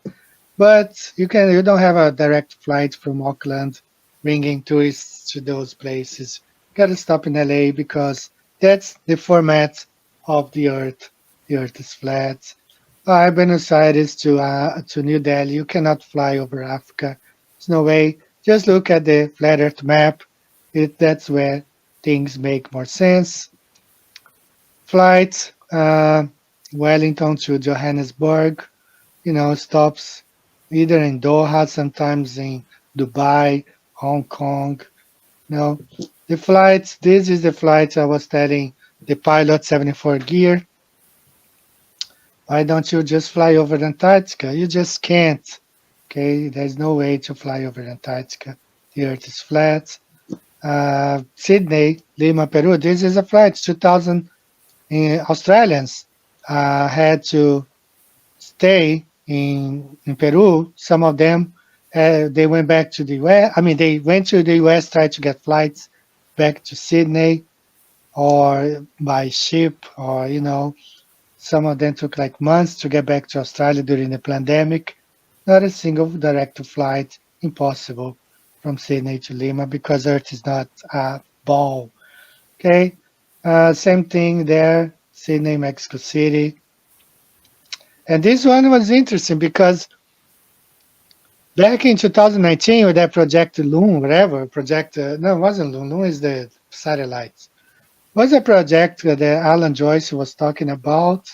But you don't have a direct flight from Auckland bringing tourists to those places. Gotta stop in LA because that's the format of the Earth. The Earth is flat. Buenos Aires to New Delhi. You cannot fly over Africa. There's no way. Just look at the flat Earth map. That's where things make more sense. Flights, Wellington to Johannesburg, stops either in Doha, sometimes in Dubai, Hong Kong. The flights, this is the flights I was telling the pilot 74 gear. Why don't you just fly over Antarctica? You just can't. Okay, there's no way to fly over Antarctica. The Earth is flat. Sydney, Lima, Peru. This is a flight. 2,000 Australians had to stay in Peru. Some of them they went back to the US. I mean, they went to the US, tried to get flights back to Sydney, or by ship, or some of them took like months to get back to Australia during the pandemic. Not a single direct flight, impossible from Sydney to Lima because Earth is not a ball. Okay, same thing there, Sydney, Mexico City. And this one was interesting because back in 2019 with that project Loon, whatever, no, it wasn't Loon. Loon is the satellites. It was a project that Alan Joyce was talking about,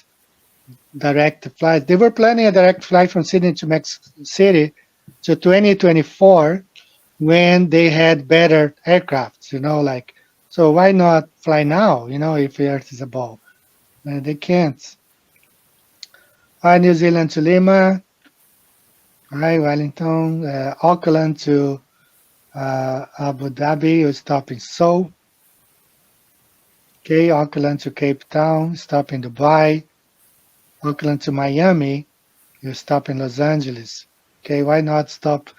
direct flights. They were planning a direct flight from Sydney to Mexico City to 2024 when they had better aircraft, so why not fly now, if the Earth is a ball? They can't. New Zealand to Lima. Wellington. Auckland to Abu Dhabi. You stop in Seoul. Okay, Auckland to Cape Town. Stop in Dubai. Auckland to Miami. You stop in Los Angeles. Okay, why not stop,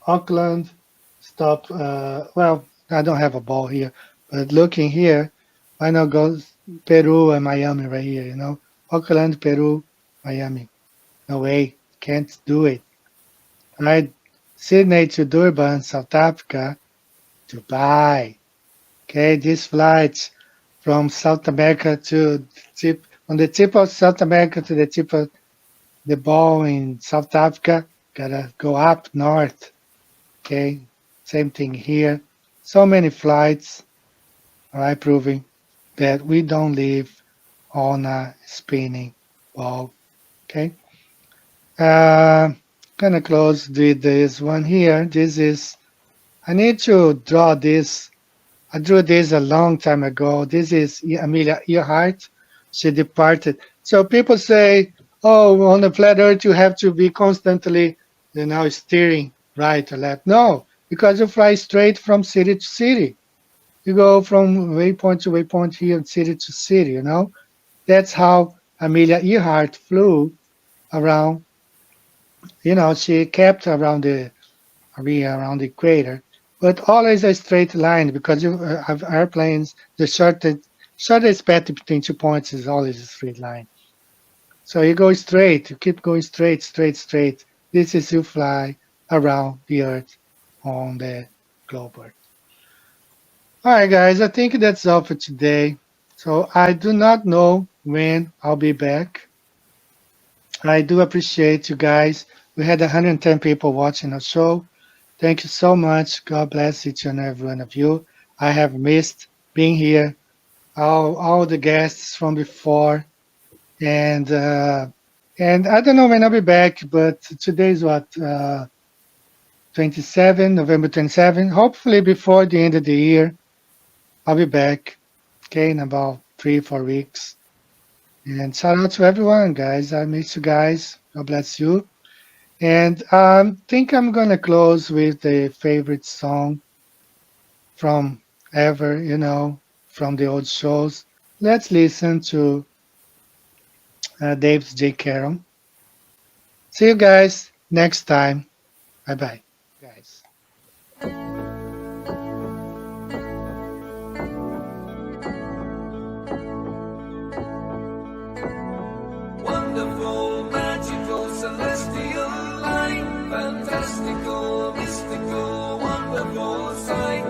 Auckland, stop, well, I don't have a ball here, but looking here, why not go Peru and Miami right here, Auckland, Peru, Miami. No way, can't do it. Right, Sydney to Durban, South Africa, Dubai. Okay, these flights from South America from the tip of South America to the tip of the ball in South Africa, gotta go up north. Okay, same thing here. So many flights, all right, proving that we don't live on a spinning ball. Okay, gonna close with this one here. I need to draw this. I drew this a long time ago. This is Amelia Earhart. She departed. So people say, oh, on the flat Earth, you have to be constantly, steering right or left. No, because you fly straight from city to city. You go from waypoint to waypoint here, city to city, That's how Amelia Earhart flew around. She kept around the equator, but always a straight line because you have airplanes. The shortest path between 2 points is always a straight line. So you go straight, you keep going straight, straight, straight. This is you fly around the Earth on the globe Earth. All right, guys, I think that's all for today. So I do not know when I'll be back. I do appreciate you guys. We had 110 people watching our show. Thank you so much. God bless each and every one of you. I have missed being here, all the guests from before. And I don't know when I'll be back, but today's what, 27, November 27. Hopefully before the end of the year, I'll be back, okay, in about 3-4 weeks. And shout out to everyone, guys. I miss you guys. God bless you. And I think I'm going to close with a favorite song from ever, from the old shows. Let's listen to Dave's J. Carroll. See you guys next time. Bye-bye, guys. Wonderful, magical, celestial light. fantastical, mystical, wonderful sight.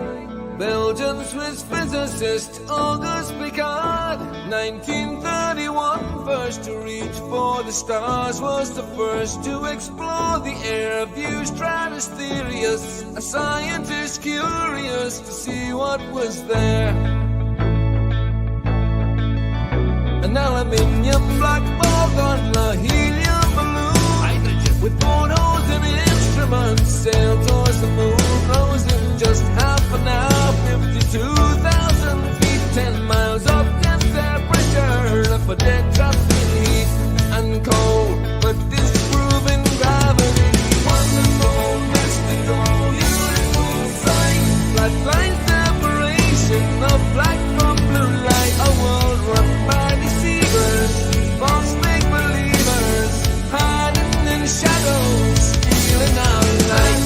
Belgian Swiss physicist Auguste Piccard, 1931, first to reach for the stars, was the first to explore the air view stratospherius, a scientist curious to see what was there. An aluminium black ball gondola, helium balloon, with portholes and instruments, sailed towards the moon, rose in just half an hour, 52,000 feet, 10 miles up in temperature, left for dead trapped in heat and cold, but disproving gravity. Wonderful, mystical, beautiful sight, flat line separation of black from blue light, a world run by deceivers, false make-believers, hiding in shadows, stealing our light.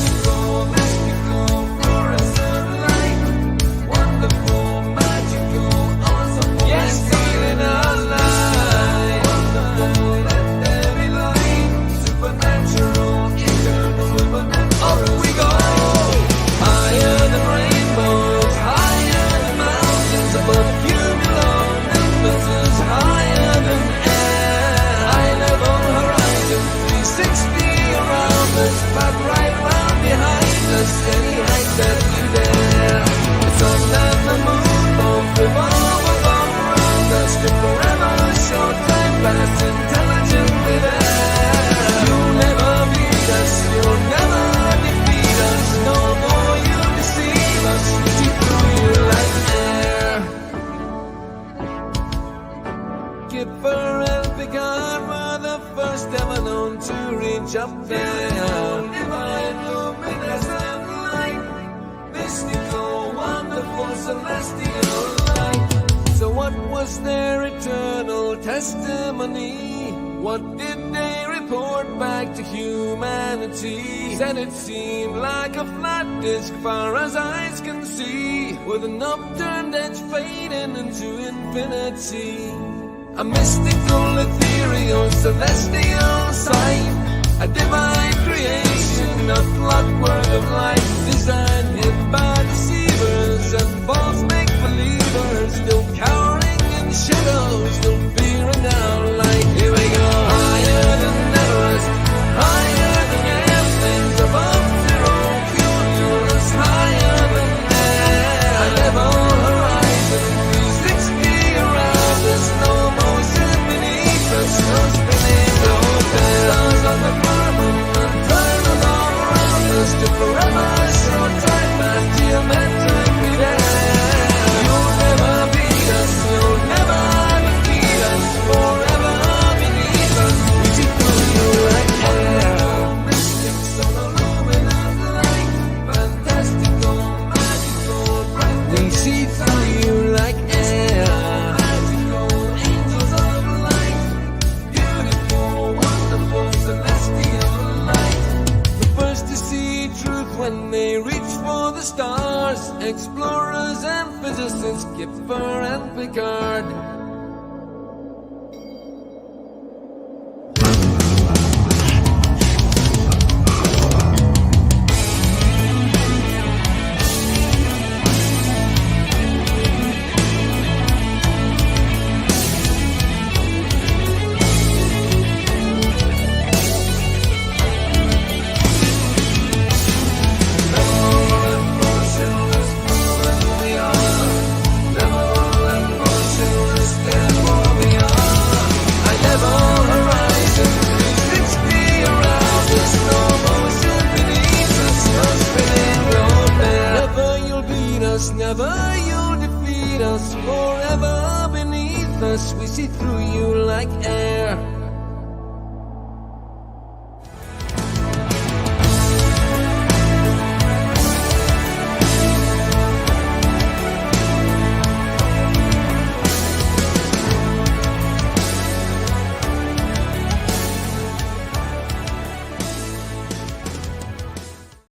Mystical, fluorescent light, wonderful, magical, awesome, yes, stealing our light. Wonderful, let there be light, supernatural, eternal, supernatural. Up we go, higher than rainbows, higher than mountains, above cumulonimbus, higher than air, high level horizon, 360 around us, but right round behind us, any height that you dare. The sun and the moon both revolve above around us, to forever, short time pass intelligently there. You'll never beat us, you'll never defeat us, no more you deceive us, we see through you like air. Kipper and Picard were the first ever known to reach up there. Divine luminescent light, mystical, wonderful, celestial light. So what was their eternal testimony? What did they report back to humanity? Said it seemed like a flat disk far as eyes can see, with an upturned edge fading into infinity. A mystical, ethereal, celestial sight, a divine creation, a clockwork of light, designed hid by deceivers and false make-believers, still cowering in shadows, still fearing our light. Here we go, higher than Everest, higher than airplanes, above zero cumulus, higher than air, a level horizon, 360 around us, no motion beneath us, no spinning, no fair. Stars on the firmament, turn along around us, to forever, short time past geometrically there. You'll never beat us, you'll never defeat us, forever beneath us, we see through you like air. Mystic, luminous light, fantastical, magical, breathtaking, we see through you like air. Magical, angels of light, beautiful, wonderful, celestial light. The first to see truth when they reach for the stars, explorers and physicists, Kipper and Picard. Never you'll defeat us, forever beneath us, we see through you like air.